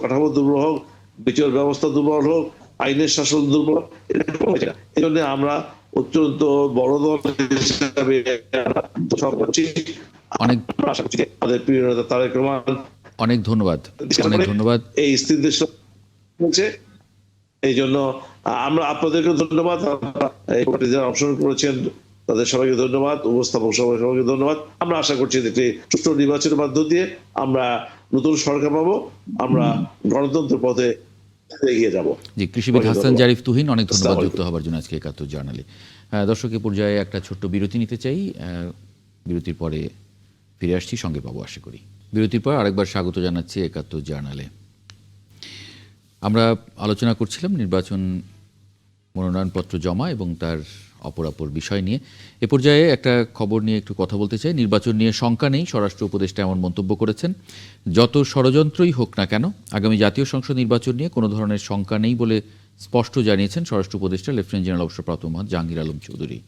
কাঠামো দুর্বল হোক, বিচার ব্যবস্থা দুর্বল হোক, আইনের শাসন দুর্বল, এই জন্য আমরা অত্যন্ত বড় দল হিসাবে আমাদের প্রিয় নেতা তারেক রহমান, অনেক ধন্যবাদ, অনেক ধন্যবাদ। এই স্থির দেশ হচ্ছে, এই জন্য আমরা আপনাদেরকে ধন্যবাদ, যারা অংশগ্রহণ করেছেন তাদের সবাইকে ধন্যবাদ, উপস্থাপক সবাইকে ধন্যবাদ। আমরা আশা করছি যে সুষ্ঠু নির্বাচনের মাধ্য দিয়ে আমরা নতুন সরকার পাবো, আমরা গণতন্ত্রের পথে এগিয়ে যাব। জি, কৃষিবিদ হাসান জারিফ তুহিন, অনেক ধন্যবাদ যুক্ত হবার জন্য আজকে ৭১ জার্নালে। দর্শকের পর্যায়ে একটা ছোট্ট বিরতি নিতে চাই, বিরতির পরে ফিরে আসছি, সঙ্গে পাবো আশা করি। বিরতির পর আরেকবার স্বাগত জানাচ্ছি ৭১ জার্নালে। আমরা আলোচনা করছিলাম নির্বাচন মনোনয়নপত্র জমা এবং তার অপরাপর বিষয় নিয়ে। এ পর্যায়ে একটা খবর নিয়ে একটু কথা বলতে চাই। নির্বাচন নিয়ে শঙ্কা নেই, স্বরাষ্ট্র উপদেষ্টা এমন মন্তব্য করেছেন। যত ষড়যন্ত্রই হোক না কেন আগামী জাতীয় সংসদ নির্বাচন নিয়ে কোনো ধরনের শঙ্কা নেই বলে স্পষ্ট জানিয়েছেন স্বরাষ্ট্র উপদেষ্টা লেফটেন্যান্ট জেনারেল অবসরপ্রাপ্ত মোহাম্মদ জাহাঙ্গীর আলম চৌধুরী।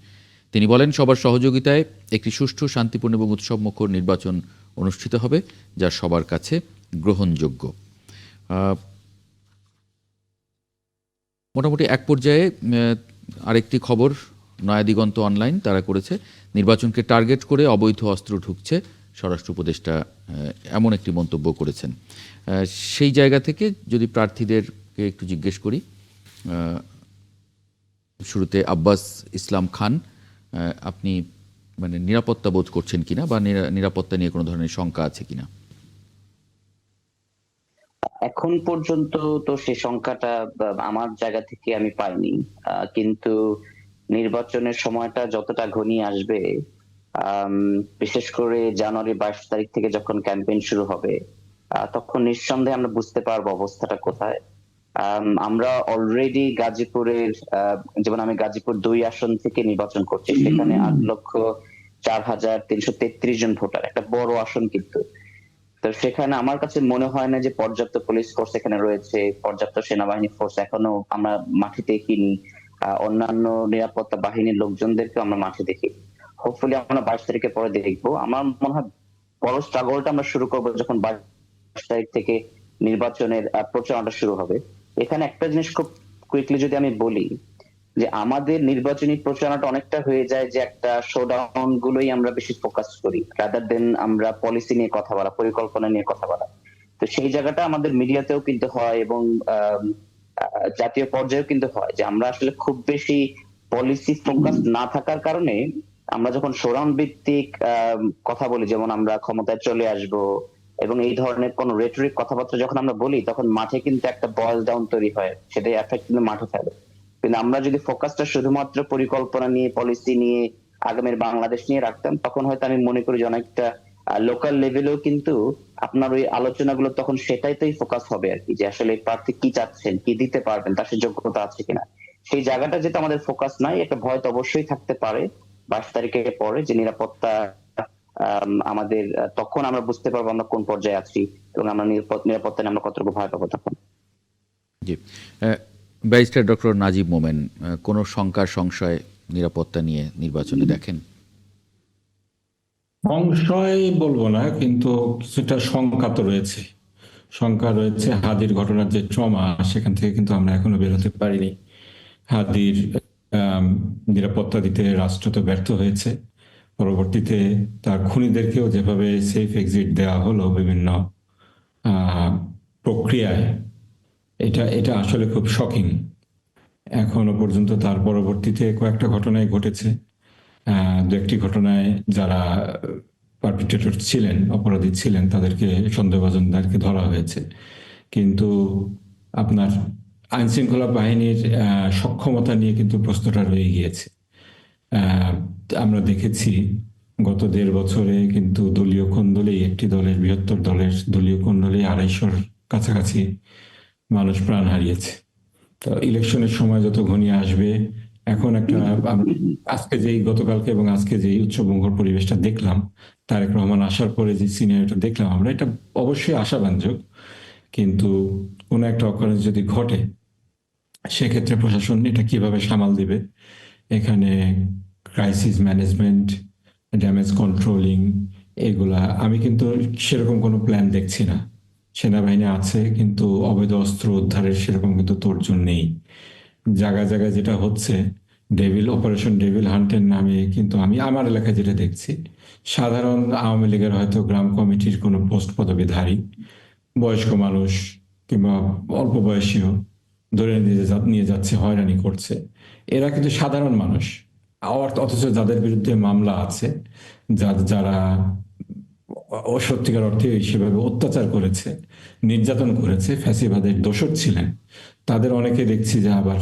তিনি বলেন, সবার সহযোগিতায় একটি সুষ্ঠু, শান্তিপূর্ণ এবং উৎসবমুখর নির্বাচন অনুষ্ঠিত হবে যা সবার কাছে গ্রহণযোগ্য। মোটামুটি এক পর্যায়ে আরেকটি খবর নয়াদিগন্ত অনলাইন তারা করেছে, নির্বাচনকে টার্গেট করে অবৈধ অস্ত্র ঢুকছে, স্বরাষ্ট্র উপদেষ্টা এমন একটি মন্তব্য করেছেন। সেই জায়গা থেকে যদি প্রার্থীদেরকে একটু জিজ্ঞেস করি, শুরুতে আব্বাস ইসলাম খান, আপনি মানে নিরাপত্তা বোধ করছেন কিনা বা নিরাপত্তা নিয়ে কোনো ধরনের শঙ্কা আছে কিনা? এখন পর্যন্ত তো সেই সংখ্যাটা আমার জায়গা থেকে আমি পাইনি, কিন্তু নির্বাচনের সময়টা যতটা ঘনিয়ে আসবে, বিশেষ করে জানুয়ারি 22 তারিখ থেকে যখন ক্যাম্পেইন শুরু হবে, তখন নিঃসন্দেহে আমরা বুঝতে পারবো অবস্থাটা কোথায়। আমরা অলরেডি গাজীপুরের, যেমন আমি গাজীপুর 2 আসন থেকে নির্বাচন করছি, সেখানে 8,04,333 জন ভোটার, একটা বড় আসন কিন্তু। তো সেখানে আমার কাছে মনে হয় না যে পর্যাপ্ত পুলিশ ফোর্স এখানে রয়েছে, পর্যাপ্ত সেনাবাহিনী ফোর্স এখনো আমরা মাঠে দেখিনি, অন্যান্য নিরাপত্তা বাহিনীর লোকজনদেরকে আমরা মাঠে দেখি। হোপফুলি আমরা 22 তারিখের পরে দেখবো। আমার মনে হয় বড় স্ট্রাগলটা আমরা শুরু করবো যখন 22 তারিখ থেকে নির্বাচনের প্রচারণাটা শুরু হবে। এখানে একটা জিনিস খুব কুইকলি যদি আমি বলি, যে আমাদের নির্বাচনী প্রচারণাটা অনেকটা হয়ে যায় যে একটা শোডাউন গুলোই আমরা বেশি ফোকাস করি, রাদার দেন আমরা পলিসি নিয়ে কথা বলা, পরিকল্পনা নিয়ে কথা বলা। তো সেই জায়গাটা আমাদের মিডিয়াতেও কিন্তু হয়, এবং জাতীয় পর্যায়েও কিন্তু হয়, যে আমরা আসলে খুব বেশি পলিসি ফোকাস না থাকার কারণে আমরা যখন শোডাউন ভিত্তিক কথা বলি, যেমন আমরা ক্ষমতায় চলে আসব এবং এই ধরনের কোন রেটরিক কথাবার্তা যখন আমরা বলি, তখন মাঠে কিন্তু একটা বয়েজ ডাউন তৈরি হয়, সেটাই এফেক্ট কিন্তু মাঠে ফেলে। কিন্তু আমরা যদি ফোকাসটা শুধুমাত্র পরিকল্পনা নিয়ে, পলিসি নিয়ে, আগামীর বাংলাদেশ নিয়ে রাখতাম, তখন হয়তো আমি মনে করি যে অনেকটা লোকাল লেভেলেও কিন্তু আপনার ওই আলোচনাগুলো তখন সেটাইতেই ফোকাস হবে আর কি, যে আসলে প্রার্থী কি চাচ্ছেন, কি দিতে পারবেন, তার সে যোগ্যতা আছে কিনা। সেই জায়গাটা যেটা আমাদের ফোকাস নাই, একটা ভয় তো অবশ্যই থাকতে পারে 22 তারিখের পরে, যে নিরাপত্তা আমাদের, তখন আমরা বুঝতে পারবো আমরা কোন পর্যায়ে আছি এবং আমরা নিরাপত্তা নিয়ে আমরা কতটুকু ভয় পাবো তখন। জি, ব্যারিস্টার ডক্টর নাজিব মোমেন, কোনো শঙ্কার সংশয় নিরাপত্তা নিয়ে নির্বাচনে দেখেন? সংশয় বলবো না, কিন্তু কিছুটা শঙ্কা তো রয়েছে। শঙ্কা রয়েছে হাদির ঘটনার যে ট্রমা, সেখান থেকে কিন্তু আমরা এখনো বেরোতে পারিনি। হাদির নিরাপত্তা দিতে রাষ্ট্র তো ব্যর্থ হয়েছে। পরবর্তীতে তার খুনিদেরকেও যেভাবে সেফ এক্সিট দেওয়া হলো বিভিন্ন প্রক্রিয়ায়, এটা আসলে খুব শকিং। এখনো পর্যন্ত তার পরবর্তীতে কয়েকটা ঘটনায় ঘটেছে, দু একটি ঘটনায় যারা পারপিট্রেটর ছিলেন, অপরাধী ছিলেন, তাদেরকে, সন্দেহভাজনদেরকে ধরা হয়েছে। কিন্তু আপনার আইন শৃঙ্খলা বাহিনীর সক্ষমতা নিয়ে কিন্তু প্রশ্নটা রয়ে গিয়েছে। আমরা দেখেছি গত 1.5 বছরে কিন্তু দলীয় কোন্দলেই, একটি দলের, বৃহত্তর দলের দলীয় কোন্দলেই 250-র কাছাকাছি মানুষ প্রাণ হারিয়েছে। তো ইলেকশনের সময় যত ঘনিয়ে আসবে, এখন একটা আজকে যেই, গতকালকে এবং আজকে যেই উৎসবমুখর পরিবেশটা দেখলাম, তারেক রহমান আসার পরে যে সিনারিওটা দেখলাম আমরা, এটা অবশ্যই আশাব্যঞ্জক। কিন্তু কোনো একটা অকারেন্স যদি ঘটে, সেক্ষেত্রে প্রশাসন এটা কিভাবে সামাল দিবে? এখানে ক্রাইসিস ম্যানেজমেন্ট, ড্যামেজ কন্ট্রোলিং, এগুলা আমি কিন্তু সেরকম কোনো প্ল্যান দেখছি না। সেনাবাহিনী আছে, কিন্তু অবৈধ অস্ত্র উদ্ধারের সেরকম কিন্তু তোড়জোড় নেই। জায়গায় জায়গায় যেটা হচ্ছে, অপারেশন ডেভিল হান্টের নামে, কিন্তু আমি আমার এলাকায় যেটা দেখছি, সাধারণ আওয়ামী লীগের হয়তো গ্রাম কমিটির কোনো পোস্ট পদবীধারী বয়স্ক মানুষ কিংবা অল্প বয়সীও ধরে নিয়ে যাচ্ছে, হয়রানি করছে। এরা কিন্তু সাধারণ মানুষ, অথচ যাদের বিরুদ্ধে মামলা আছে, যারা সত্যিকার অর্থে সেভাবে অত্যাচার করেছে, নির্যাতন করেছে, ফ্যাসিবাদের দোষর ছিলেন, তাদের অনেকে দেখছি যে আবার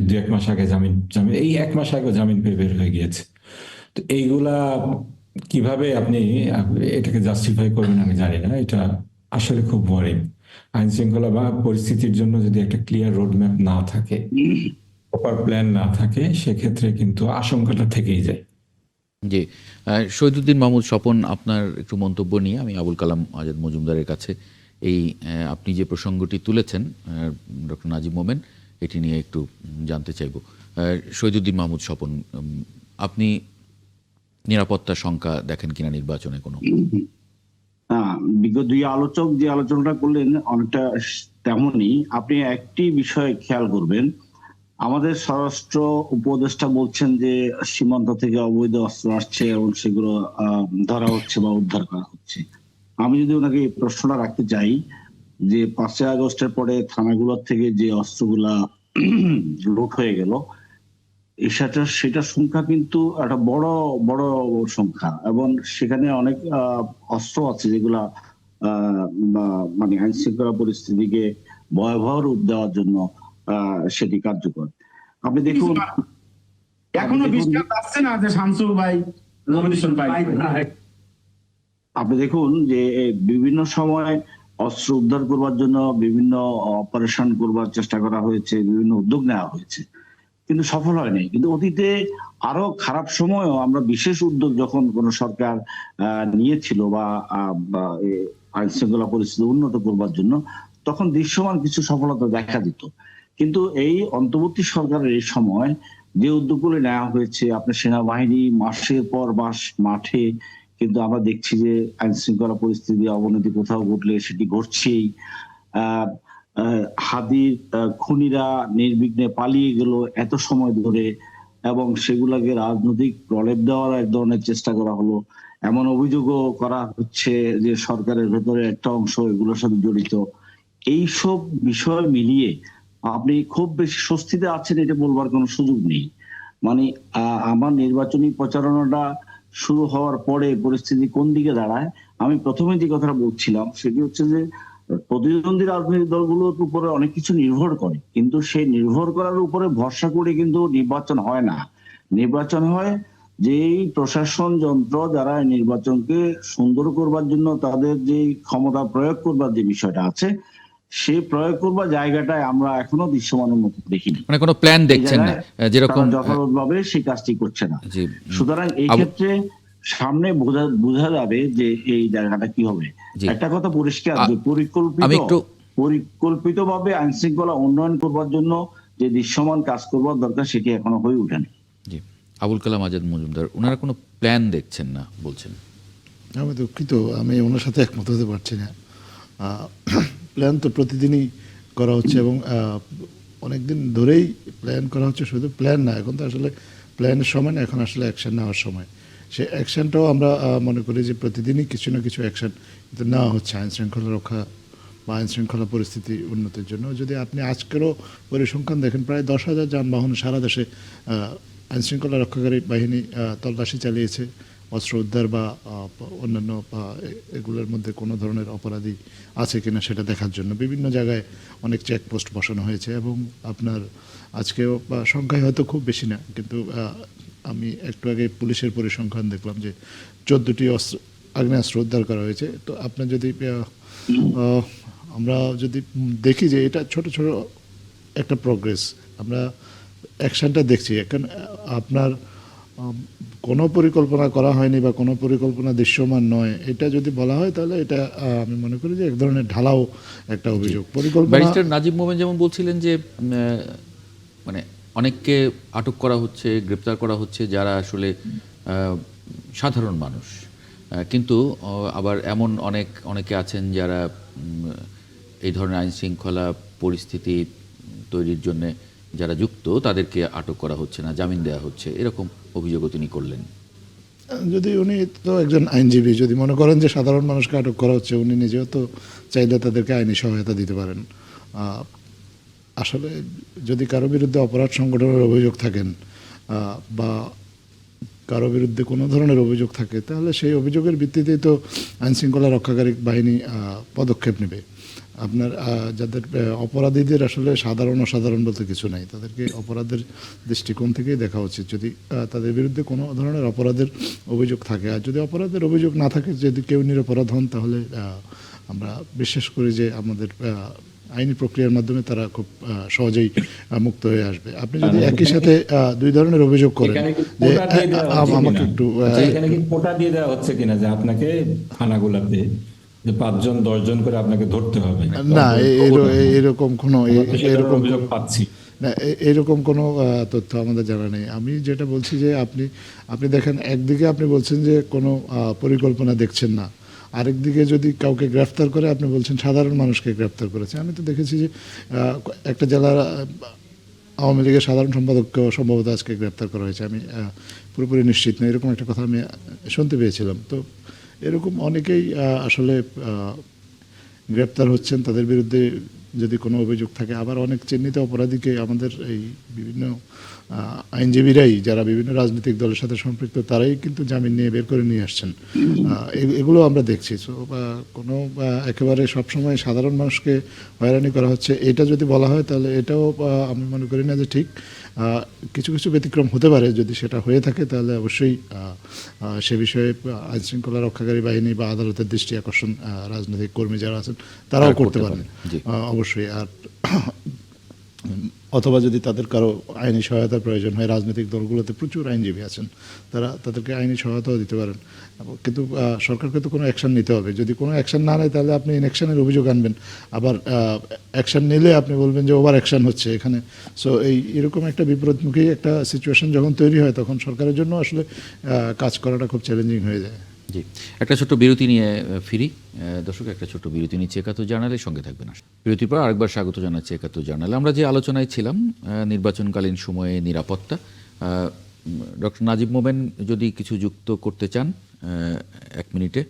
2-1 মাস আগে জামিন, এই 1 মাস আগে জামিন পেয়ে বের হয়ে গিয়েছে। তো এইগুলা কিভাবে আপনি এটাকে জাস্টিফাই করবেন আমি জানি না। এটা আসলে খুব ওয়ারিং। আইন শৃঙ্খলা বা পরিস্থিতির জন্য যদি একটা ক্লিয়ার রোডম্যাপ না থাকে, প্রপার প্ল্যান না থাকে, সেক্ষেত্রে কিন্তু আশঙ্কাটা থেকেই যায়। জি, শহীদুদ্দিন মাহমুদ স্বপন, আপনার একটু মন্তব্য নিয়ে আমি আবুল কালাম আজাদ মজুমদারের কাছে এই আপনি যে প্রসঙ্গটি তুলেছেন ডক্টর নাজিব মোমেন, এটি নিয়ে একটু জানতে চাইব। শহীদুদ্দিন মাহমুদ স্বপন, আপনি নিরাপত্তার শঙ্কা দেখেন কিনা নির্বাচনে কোনো? বিগত 2 আলোচক যে আলোচনাটা করলেন অনেকটা তেমনই। আপনি একটি বিষয় খেয়াল করবেন, আমাদের স্বরাষ্ট্র উপদেষ্টা বলছেন যে সীমান্ত থেকে অবৈধ অস্ত্র আসছে এবং সেগুলো ধরা হচ্ছে বা উদ্ধার করা হচ্ছে। আমি যদি ওনাকে এই প্রশ্নটা রাখতে চাই, যে 5ই আগস্টের পরে থানাগুলোর থেকে যে অস্ত্রগুলা লুট হয়ে গেল, সেটার সংখ্যা কিন্তু একটা বড় বড় সংখ্যা, এবং সেখানে অনেক অস্ত্র আছে যেগুলা মানে আইন শৃঙ্খলা পরিস্থিতিকে ভয়াবহ রূপ দেওয়ার জন্য সেটি কার্যকর। আপনি দেখুন, এখনো বিশ্বাস আসছে না যে শামসু ভাই নমিনেশন পাইবে। আপনি দেখুন যে বিভিন্ন সময় অস্ত্র উদ্ধার করবার জন্য বিভিন্ন অপারেশন করবার চেষ্টা করা হয়েছে, বিভিন্ন উদ্যোগ নেওয়া হয়েছে, কিন্তু সফল হয়নি। কিন্তু অতীতে আরো খারাপ সময়ও আমরা বিশেষ উদ্যোগ যখন কোন সরকার নিয়েছিল বা আইন শৃঙ্খলা পরিস্থিতি উন্নত করবার জন্য, তখন দৃশ্যমান কিছু সফলতা দেখা দিত। কিন্তু এই অন্তর্বর্তী সরকারের এই সময় যে উদ্যোগগুলো নেওয়া হয়েছে, আপনার সেনাবাহিনী মাসের পর মাস মাঠে, কিন্তু আমরা দেখছি যে আইন শৃঙ্খলা পরিস্থিতি অবনতি কোথাও ঘটলে সেটি ঘটছেই। হাদির খুনিরা নির্বিঘ্নে পালিয়ে গেল এত সময় ধরে, এবং সেগুলাকে রাজনৈতিক প্রলেপ দেওয়ার এক ধরনের চেষ্টা করা হলো। এমন অভিযোগও করা হচ্ছে যে সরকারের ভেতরে একটা অংশ এগুলোর সাথে জড়িত। এইসব বিষয় মিলিয়ে আপনি খুব বেশি স্বস্তিতে আছেন এটা বলবার কোনো সুযোগ নেই। মানে আমার নির্বাচনী প্রচারণাটা শুরু হওয়ার পরে পরিস্থিতি কোন দিকে দাঁড়ায়, আমি প্রথমে যে কথাটা বলছিলাম সেটি হচ্ছে যে প্রতিদ্বন্দ্বী রাজনৈতিক দলগুলোর উপরে অনেক কিছু নির্ভর করে, কিন্তু সেই নির্ভর করার উপরে ভরসা করে কিন্তু নির্বাচন হয় না। নির্বাচন হয় যেই প্রশাসন যন্ত্র যারা নির্বাচনকে সুন্দর করবার জন্য তাদের যে ক্ষমতা প্রয়োগ করবার যে বিষয়টা আছে, সেই প্রয়োগ করবার জায়গাটায় আমরা এখনো দৃশ্যমান উন্নতি দেখিনি। মানে কোনো প্ল্যান দেখছেন না, যেরকম যথাযথভাবে সেই কাজটি করছে না। জি। সুতরাং এই ক্ষেত্রে সামনে বোঝা যাবে যে এই জায়গাটা কি হবে। একটা কথা পরিষ্কার যে পরিকল্পিতভাবে আইন শৃঙ্খলা উন্নয়ন করবার জন্য যে দৃশ্যমান কাজ করবার দরকার সেটি এখনো হয়ে ওঠেনি। জি, আবুল কালাম আজাদ মজুমদার, ওনারা কোনো প্ল্যান দেখছেন না বলছেন। আমি দুঃখিত, আমি ওনার সাথে একমত হতে পারছি না। প্ল্যান তো প্রতিদিনই করা হচ্ছে এবং অনেকদিন ধরেই প্ল্যান করা হচ্ছে। শুধু প্ল্যান না, এখন তো আসলে প্ল্যানের সময় না, এখন আসলে অ্যাকশন নেওয়ার সময়। সেই অ্যাকশনটাও আমরা মনে করি যে প্রতিদিনই কিছু না কিছু অ্যাকশন কিন্তু নেওয়া হচ্ছে আইন শৃঙ্খলা রক্ষা বা আইন শৃঙ্খলা পরিস্থিতি উন্নতির জন্য। যদি আপনি আজকেরও পরিসংখ্যান দেখেন, প্রায় 10,000 যানবাহন সারা দেশে আইন শৃঙ্খলা রক্ষাকারী বাহিনী তল্লাশি চালিয়েছে, অস্ত্র উদ্ধার বা অন্যান্য এগুলোর মধ্যে কোনো ধরনের অপরাধী আছে কিনা সেটা দেখার জন্য বিভিন্ন জায়গায় অনেক চেকপোস্ট বসানো হয়েছে। এবং আপনার আজকেও সংখ্যায় হয়তো খুব বেশি না, কিন্তু আমি একটু আগে পুলিশের পরিসংখ্যান দেখলাম যে 14টি আগ্নেয়াস্ত্র উদ্ধার করা হয়েছে। তো আপনার যদি আমরা যদি দেখি যে এটা ছোট ছোট একটা প্রোগ্রেস, আমরা অ্যাকশনটা দেখছি। এখন আপনার কোনো পরিকল্পনা করা হয়নি বা কোনো পরিকল্পনা দৃশ্যমান নয়, এটা যদি বলা হয় তাহলে এটা আমি মনে করি যে এক ধরনের ঢালাও একটা অভিযোগ। পরিকল্পনা ব্যারিস্টার নাজিব মোমেন যেমন বলছিলেন যে মানে অনেককে আটক করা হচ্ছে, গ্রেপ্তার করা হচ্ছে যারা আসলে সাধারণ মানুষ, কিন্তু আবার এমন অনেকে আছেন যারা এই ধরনের আইন শৃঙ্খলা পরিস্থিতি তৈরির জন্য যারা যুক্ত, তাদেরকে আটক করা হচ্ছে না, জামিন দেওয়া হচ্ছে, এরকম অভিযোগও তিনি করলেন। যদি উনি তো একজন আইনজীবী, যদি মনে করেন যে সাধারণ মানুষকে আটক করা হচ্ছে, উনি নিজেও তো চাইলে তাদেরকে আইনি সহায়তা দিতে পারেন। আসলে যদি কারো বিরুদ্ধে অপরাধ সংগঠনের অভিযোগ থাকেন বা কারো বিরুদ্ধে কোনো ধরনের অভিযোগ থাকে, তাহলে সেই অভিযোগের ভিত্তিতেই তো আইনশৃঙ্খলা রক্ষাকারী বাহিনী পদক্ষেপ নেবে। আপনার যাদের অপরাধীদের আসলে সাধারণ অসাধারণ বলতে কিছু নাই, তাদেরকে অপরাধের দৃষ্টিকোণ থেকেই দেখা উচিত। যদি তাদের বিরুদ্ধে কোনো ধরনের অপরাধের অভিযোগ থাকে, আর যদি অপরাধের অভিযোগ না থাকে, যদি কেউ নিরপরাধ হন, তাহলে আমরা বিশ্বাস করি যে আমাদের আইনি প্রক্রিয়ার মাধ্যমে তারা খুব সহজেই মুক্ত হয়ে আসবে। আপনি যদি একই সাথে দুই ধরনের অভিযোগ করেন যে আমাকে একটু এখানে কি কোটা দিয়ে দেওয়া হচ্ছে কিনা যে আপনাকে থানাগুলোতে যে 5জন 10জন করে আপনাকে ধরতে হবে না, এরকম কোনো অভিযোগ পাচ্ছি না, এরকম কোনো তথ্য আমাদের জানা নেই। আমি যেটা বলছি যে আপনি দেখেন, একদিকে আপনি বলছেন যে কোনো পরিকল্পনা দেখছেন না, আরেকদিকে যদি কাউকে গ্রেফতার করে আপনি বলছেন সাধারণ মানুষকে গ্রেফতার করেছে। আমি তো দেখেছি যে একটা জেলার আওয়ামী লীগের সাধারণ সম্পাদককে সম্ভবত আজকে গ্রেফতার করা হয়েছে। আমি পুরোপুরি নিশ্চিত না, এরকম একটা কথা আমি শুনতে পেয়েছিলাম। তো এরকম অনেকেই আসলে গ্রেপ্তার হচ্ছেন, তাদের বিরুদ্ধে যদি কোনো অভিযোগ থাকে। আবার অনেক চিহ্নিত অপরাধীকে আমাদের এই বিভিন্ন আইনজীবীরাই যারা বিভিন্ন রাজনৈতিক দলের সাথে সম্পৃক্ত তারাই কিন্তু জামিন নিয়ে বের করে নিয়ে আসছেন। এগুলো আমরা দেখছি। সো কোনো একেবারে সবসময় সাধারণ মানুষকে হয়রানি করা হচ্ছে এটা যদি বলা হয় তাহলে এটাও আমি মনে করি না যে ঠিক। কিছু কিছু ব্যতিক্রম হতে পারে, যদি সেটা হয়ে থাকে তাহলে অবশ্যই সে বিষয়ে আইনশৃঙ্খলা রক্ষাকারী বাহিনী বা আদালতের দৃষ্টি আকর্ষণ রাজনৈতিক কর্মী যারা আছেন তারাও করতে পারেন অবশ্যই। আর অথবা যদি তাদের কারো আইনি সহায়তার প্রয়োজন হয়, রাজনৈতিক দলগুলোতে প্রচুর আইনজীবী আছেন, তাদেরকে আইনি সহায়তাও দিতে পারেন। কিন্তু সরকারকে তো কোনো অ্যাকশন নিতে হবে। যদি কোনো অ্যাকশন না নেয় তাহলে আপনি ইনঅ্যাকশনের অভিযোগ আনবেন, আবার অ্যাকশন নিলে আপনি বলবেন যে ওভার অ্যাকশন হচ্ছে এখানে। সো এরকম একটা বিপরীতমুখী একটা সিচুয়েশন যখন তৈরি হয় তখন সরকারের জন্য আসলে কাজ করাটা খুব চ্যালেঞ্জিং হয়ে যায়। জি, একটা ছোট্ট বিরতি নিয়ে ফিরি। দর্শক, একটা ছোট্ট বিরতি নিচ্ছে একাত্তর জার্নালের সঙ্গে থাকবেন। বিরতির পর আরেকবার স্বাগত জানাচ্ছি একাত্তর জার্নালে। আমরা যে আলোচনায় ছিলাম নির্বাচনকালীন সময়ে নিরাপত্তা, ডক্টর নাজিব মোমেন যদি কিছু যুক্ত করতে চান 1 মিনিটে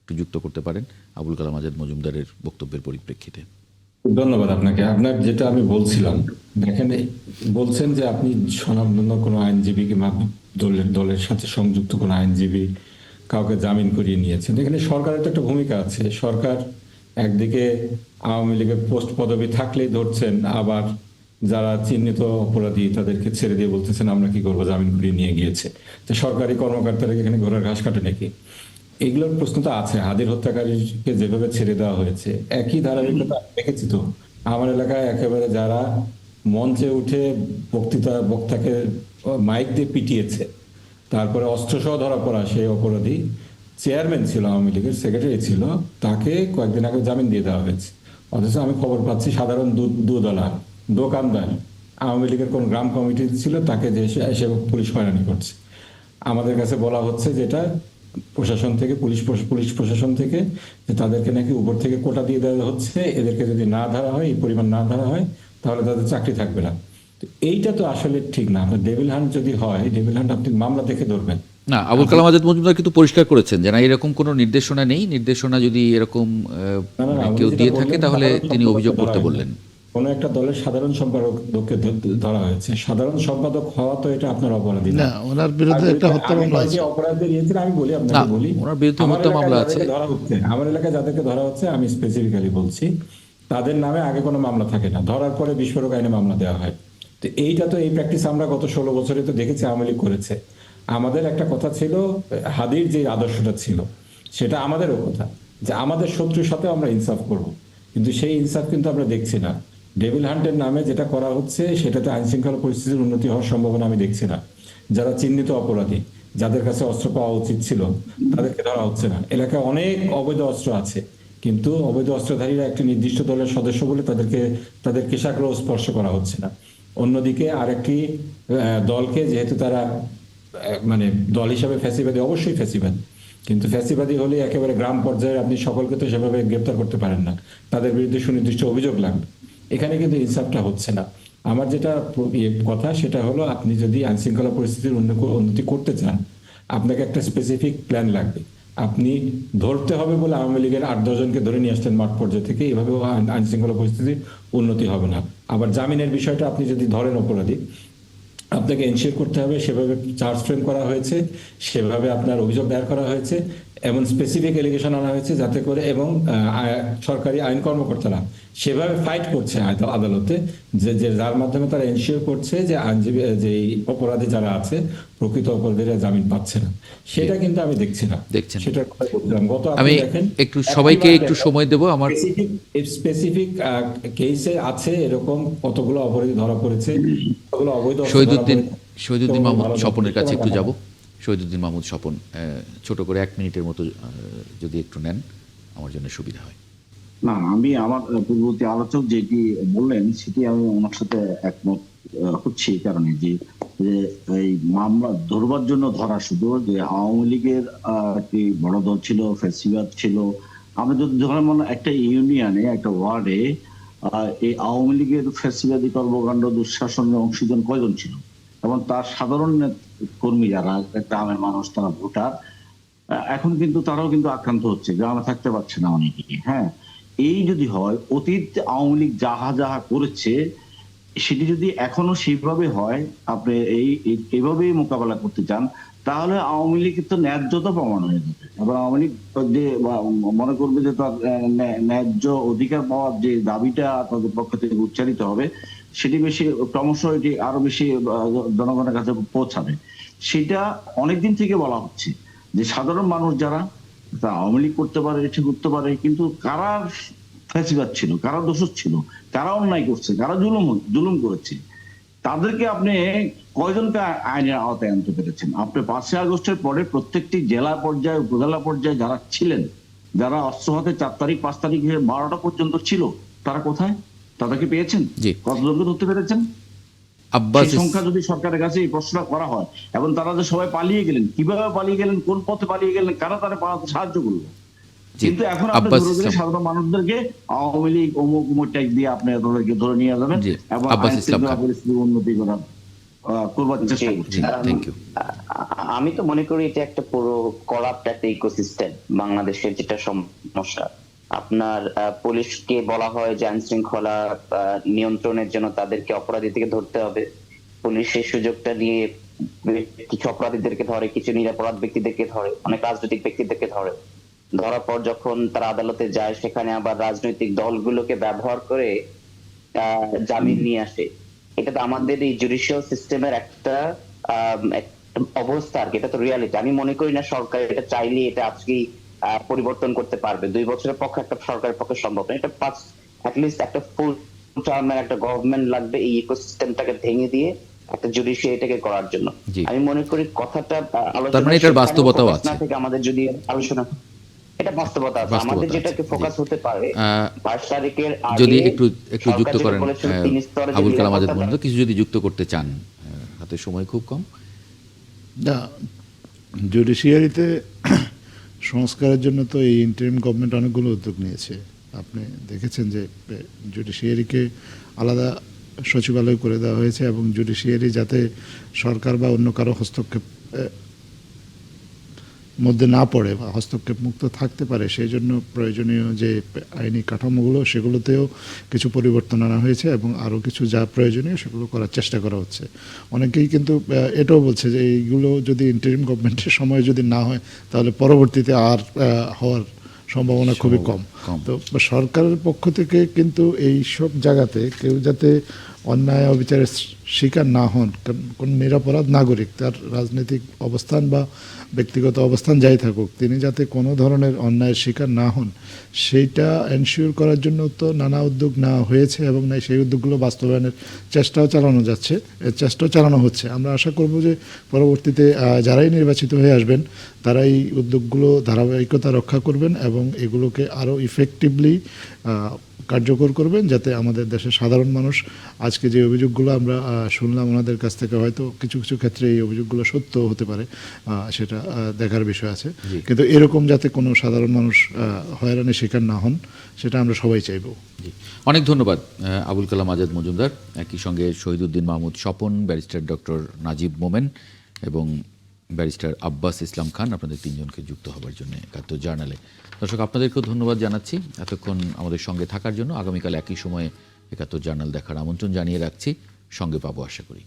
একটু যুক্ত করতে পারেন আবুল কালাম আজাদ মজুমদারের বক্তব্যের পরিপ্রেক্ষিতে। ধন্যবাদ আপনাকে। আপনার যেটা আমি বলছিলাম, দেখেন বলছেন যে আপনি স্বনামধন্য কোনো আইনজীবী কিংবা দলের সাথে সংযুক্ত কোনো আইনজীবী কাউকে জামিন করিয়ে নিয়েছেন। এখানে সরকারের তো একটা ভূমিকা আছে। সরকার একদিকে আওয়ামী লীগের পোস্ট পদবি থাকলেই ধরছেন, আবার যারা চিহ্নিত অপরাধী তাদেরকে ছেড়ে দিয়ে বলতেছেন আমরা কি করবো, জামিন করিয়ে নিয়ে গিয়েছে। তো সরকারি কর্মকর্তারা এখানে ঘোড়ার ঘাস কাটে নাকি? এগুলোর প্রশ্ন তো আছে। হাদির হত্যাকারীকে যেভাবে ছেড়ে দেওয়া হয়েছে একই ধারাবাহিকতা দেখেছি তো আমার এলাকায়। একেবারে যারা মঞ্চে উঠে বক্তাকে মাইক দিয়ে পিটিয়েছে, তারপরে অস্ত্রসহ ধরা পড়া সেই অপরাধী চেয়ারম্যান ছিল, আওয়ামী লীগের সেক্রেটারি ছিল, তাকে কয়েকদিন আগে জামিন দিয়ে দেওয়া হয়েছে। অথচ আমি খবর পাচ্ছি সাধারণ দুধওয়ালা দোকানদার আওয়ামী লীগের কোন গ্রাম কমিটি ছিল তাকে যে এসে পুলিশ হয়রানি করছে। আমাদের কাছে বলা হচ্ছে যেটা প্রশাসন থেকে, পুলিশ প্রশাসন থেকে, যে তাদেরকে নাকি উপর থেকে কোটা দিয়ে দেওয়া হচ্ছে, এদেরকে যদি না ধরা হয়, এই পরিমাণ না ধরা হয়, তাহলে তাদের চাকরি থাকবে না। তো এইটা তো আসলে ঠিক না। আপনার ডেভিল হান্ট যদি হয়, ডেভিল হান্ট আপনি মামলা দেখে ধরবেন না। আবুল কালাম আজাদ মজুমদার কিন্তু পরিষ্কার করেছেন যে না, এরকম কোনো নির্দেশনা নেই। নির্দেশনা যদি এরকম কেউ দিয়ে থাকে তাহলে তিনি অভিযোগ করতে বললেন। কোন একটা দলের সাধারণ সম্পাদককে ধরা হয়েছে। সাধারণ সম্পাদক হওয়া তো এটা আপনার অপরাধী না। ওনার বিরুদ্ধে একটা হত্যা মামলা আছে। অপরাধের ইয়ে ছিল, আমি বলি আপনাকে বলি, ওনার বিরুদ্ধে হত্যা মামলা আছে। আমার এলাকায় যাদেরকে ধরা হচ্ছে আমি স্পেসিফিক্যালি বলছি, তাদের নামে আগে কোনো মামলা থাকে না, ধরার পরে বিস্ফোরক আইনে মামলা দেওয়া হয়। তো এইটা তো এই প্র্যাকটিস আমরা গত 16 বছরে তো দেখেছি আওয়ামী লীগ করেছে। আমাদের একটা কথা ছিল, হাদির যে আদর্শটা ছিল সেটা আমাদেরও কথা, যে আমাদের শত্রুর সাথে আমরা ইনসাফ করব, কিন্তু সেই ইনসাফ কিন্তু আমরা দেখছি না। ডেভিল হান্টের নামে যেটা করা হচ্ছে সেটাতে আইন শৃঙ্খলা পরিস্থিতির উন্নতি হওয়ার সম্ভাবনা আমি দেখছি না। যারা চিহ্নিত অপরাধী, যাদের কাছে অস্ত্র পাওয়া উচিত ছিল, তাদেরকে ধরা হচ্ছে না। এলাকায় অনেক অবৈধ অস্ত্র আছে, কিন্তু অবৈধ অস্ত্রধারীরা একটি নির্দিষ্ট দলের সদস্য বলে তাদের কেশাগ্রহ স্পর্শ করা হচ্ছে না। অন্যদিকে আরেকটি দলকে, যেহেতু তারা মানে দল হিসাবে ফ্যাসিবাদী, অবশ্যই ফ্যাসিবাদী, কিন্তু ফ্যাসিবাদী হলে একেবারে গ্রাম পর্যায়ে আপনি সকলকে তো সেভাবে গ্রেপ্তার করতে পারেন না, তাদের বিরুদ্ধে সুনির্দিষ্ট অভিযোগ লাগবে। এখানে কিন্তু ইনসাফটা হচ্ছে না। আমার যেটা কথা সেটা হলো, আপনি যদি আইন শৃঙ্খলা পরিস্থিতির উন্নতি করতে চান, আপনাকে একটা স্পেসিফিক প্ল্যান লাগবে। আপনি ধরতে হবে বলে আওয়ামী লীগের 8-10 জনকে ধরে নিয়ে আসতেন মাঠ পর্যায়ে থেকে, এভাবে আইন শৃঙ্খলা পরিস্থিতির উন্নতি হবে না। আবার জামিনের বিষয়টা, আপনি যদি ধরেন অপরাধী, আপনাকে এনশিওর করতে হবে সেভাবে চার্জ ফ্রেম করা হয়েছে, সেভাবে আপনার অভিযোগ দায়ের করা হয়েছে, এমন স্পেসিফিক এলিগেশন আনা হয়েছে যাতে করে, এবং সরকারি আইন কর্মকর্তারা সেভাবে ফাইট করছে আদালতে, যে যার মাধ্যমে তারা এনশিওর করছে যে আইনজীবী, যে অপরাধী যারা আছে, প্রকৃত অপরাধীরা জামিন পাচ্ছে না। সেটা কিন্তু আমি দেখছি না। সেটা বলছিলাম গত, আমি একটু সবাইকে একটু সময় দেব। আমার স্পেসিফিক কেসে আছে এরকম কতগুলো অপরাধী ধরা পড়েছে, কতগুলো অবৈধ। শহীদুদ্দিন মাহমুদ স্বপনের কাছে একটু যাব। শহীদুদ্দিন মাহমুদ স্বপন, ছোট করে 1 মিনিটের মতো যদি একটু নেন আমার জন্য সুবিধা হয়। না, আমি আমার পূর্ববর্তী আলোচক যেটি বললেন সেটি আমি ওনার সাথে একমত হচ্ছি। এই কারণে যে এই মামলা ধরবার জন্য ধরা, শুধু যে আওয়ামী লীগের একটি বড় দল ছিল, ফ্যাসিবাদ ছিল। আমরা যদি ধরেন একটা ইউনিয়নে, একটা ওয়ার্ডে এই আওয়ামী লীগের ফ্যাসিবাদী কর্মকাণ্ড, দুঃশাসনের অংশীজন কয়জন ছিল, এবং তার সাধারণ কর্মী যারা গ্রামের মানুষ, তারা ভোটার, এখন কিন্তু তারাও কিন্তু আক্রান্ত হচ্ছে, গ্রামে থাকতে পারছে না অনেকেই। হ্যাঁ, এই যদি হয়, অতীত আওয়ামী লীগ যাহা যাহা করেছে সেটি যদি এখনো সেইভাবে হয়, আপনি এইভাবেই মোকাবেলা করতে চান, তাহলে আওয়ামী লীগ তো ন্যায্যতা প্রমাণ হয়ে যাবে এবং আওয়ামী লীগ যে মনে করবে যে তার ন্যায্য অধিকার পাওয়ার যে দাবিটা তাদের পক্ষ থেকে উচ্চারিত হবে, সেটি বেশি ক্রমশ এটি আরো বেশি জনগণের কাছে পৌঁছাবে। সেটা অনেকদিন থেকে বলা হচ্ছে যে সাধারণ মানুষ যারা, তা আওয়ামী লীগ করতে পারে, ঠিক করতে পারে, কিন্তু কারা ফ্যাসিবাদ ছিল, কারা দোষক ছিল, কারা অন্যায় করছে, কারা জুলুম করেছে, তাদেরকে আপনি কয়জনকে আইনের আওতায় আনতে পেরেছেন? আপনি 5ই আগস্টের পরে প্রত্যেকটি জেলা পর্যায়ে, উপজেলা পর্যায়ে যারা ছিলেন, যারা অস্ত্র হাতে 4 তারিখ 5 তারিখ 12টা পর্যন্ত ছিল, তারা কোথায়? তাদেরকে পেয়েছেন? জি। কতজনকে ধরতে পেরেছেন? আব্বাস সেই সংখ্যা যদি সরকারের কাছে এই প্রশ্ন করা হয়, এবং তারা যে সবাই পালিয়ে গেলেন, কিভাবে পালিয়ে গেলেন, কোন পথে পালিয়ে গেলেন, কারা তারা পালাতে সাহায্য করলো? জি, কিন্তু এখন আপনি আব্বাস ধরে দিলে ইসলাম। সাধারণ মানুষদেরকে আওয়ামী লীগ অমুক অমুক ট্যাগ দিয়ে আপনি তাদেরকে ধরে নিয়ে যাবেন জি, এবং আব্বাস আইন ইসলাম শৃঙ্খলা খান। পরিস্থিতি উন্নতি করার করবার চেষ্টা জি, করছেন। Thank you. আমি তো মনে করি এটা একটা পুরো করাপ্ট একটা ইকোসিস্টেম বাংলাদেশের, যেটা সমস্যা। আপনার পুলিশকে বলা হয় যে আইন শৃঙ্খলা নিয়ন্ত্রণের জন্য তাদেরকে অপরাধী থেকে ধরতে হবে। পুলিশ সেই সুযোগটা নিয়ে কিছু অপরাধীদেরকে ধরে, কিছু নিরপরাধ ব্যক্তিদেরকে ধরে, অনেক রাজনৈতিক ব্যক্তিদেরকে ধরে। ধরার পর যখন তারা আদালতে যায়, সেখানে আবার রাজনৈতিক দলগুলোকে ব্যবহার করে জামিন নিয়ে আসে। এটা তো আমাদের এই জুডিশিয়াল সিস্টেমের একটা অবস্থা আর কি, এটা তো রিয়ালিটি। আমি মনে করি না সরকার এটা চাইলে এটা আজকেই পরিবর্তন করতে পারবে। 2 বছরের পক্ষে একটা সরকারের পক্ষে সম্ভব না। এটা অ্যাটলিস্ট একটা ফুল টার্মের একটা গভর্নমেন্ট লাগবে এই ইকোসিস্টেমটাকে ভেঙে দিয়ে একটা জুডিশিয়ারিটাকে করার জন্য। জি। আমি মনে করি কথাটা তার মানে এটার বাস্তবতাও আছে। না থেকে আমাদের যদি আলোচনা, এটা বাস্তবতা আছে। বাস্তবতা আমাদের আছে, যেটাকে জি। ফোকাস হতে পারে 22 তারিখের আগে, যদি একটু সরকার যুক্ত যেটা করেন বলেছিল 3 স্তরে যে আবুল কালাম আজাদ নিরাপত্তা, বন্ধু, কিছু যদি যুক্ত করতে চান, হাতে সময় খুব কম। না, জুডিশিয়ারিতে সংস্কারের জন্য তো এই ইন্টারিম গভর্নমেন্ট অনেকগুলো উদ্যোগ নিয়েছে। আপনি দেখেছেন যে জুডিশিয়ারিকে আলাদা সচিবালয় করে দেওয়া হয়েছে এবং জুডিশিয়ারি যাতে সরকার বা অন্য কারো হস্তক্ষেপ মধ্যে না পড়ে বা হস্তক্ষেপ মুক্ত থাকতে পারে, সেই জন্য প্রয়োজনীয় যে আইনি কাঠামোগুলো, সেগুলোতেও কিছু পরিবর্তন আনা হয়েছে এবং আরও কিছু যা প্রয়োজনীয় সেগুলো করার চেষ্টা করা হচ্ছে। অনেকেই কিন্তু এটাও বলছে যে এইগুলো যদি ইন্টারিম গভর্নমেন্টের সময় যদি না হয়, তাহলে পরবর্তীতে আর হওয়ার সম্ভাবনা খুবই কম। তো সরকারের পক্ষ থেকে কিন্তু এই সব জায়গাতে কেউ যাতে অন্যায় অবিচারের শিকার না হন, কোন নিরপরাধ নাগরিক, তার রাজনৈতিক অবস্থান বা ব্যক্তিগত অবস্থান যাই থাকুক, তিনি যাতে কোনো ধরনের অন্যায়ের শিকার না হন, সেইটা এনশিওর করার জন্য তো নানা উদ্যোগ নেওয়া হয়েছে এবং সেই উদ্যোগগুলো বাস্তবায়নের চেষ্টাও চালানো যাচ্ছে, চেষ্টাও চালানো হচ্ছে। আমরা আশা করব যে পরবর্তীতে যারাই নির্বাচিত হয়ে আসবেন, তারা এই উদ্যোগগুলো ধারাবাহিকতা রক্ষা করবেন এবং এগুলোকে আরও ইফেক্টিভলি কার্যকর করবেন, যাতে আমাদের দেশের সাধারণ মানুষ, আজকে যে অভিযোগগুলো আমরা শুনলাম ওনাদের কাছ থেকে, হয়তো কিছু কিছু ক্ষেত্রে এই অভিযোগগুলো সত্য হতে পারে, সেটা দেখার বিষয় আছে, কিন্তু এরকম যাতে কোনো সাধারণ মানুষ হয়রানির শিকার না হন, সেটা আমরা সবাই চাইব। জি, অনেক ধন্যবাদ আবুল কালাম আজাদ মজুমদার, একই সঙ্গে শহীদুদ্দিন মাহমুদ স্বপন, ব্যারিস্টার ডক্টর নাজিব মোমেন এবং ব্যারিস্টার আব্বাস ইসলাম খান, আপনাদের তিনজনকে যুক্ত হবার জন্য ৭১ জার্নালে। দর্শক, আপনাদেরকেও ধন্যবাদ জানাচ্ছি এতক্ষণ আমাদের সঙ্গে থাকার জন্য। আগামীকাল একই সময়ে ৭১ জার্নাল দেখার আমন্ত্রণ জানিয়ে রাখছি, সঙ্গে পাবো আশা করি।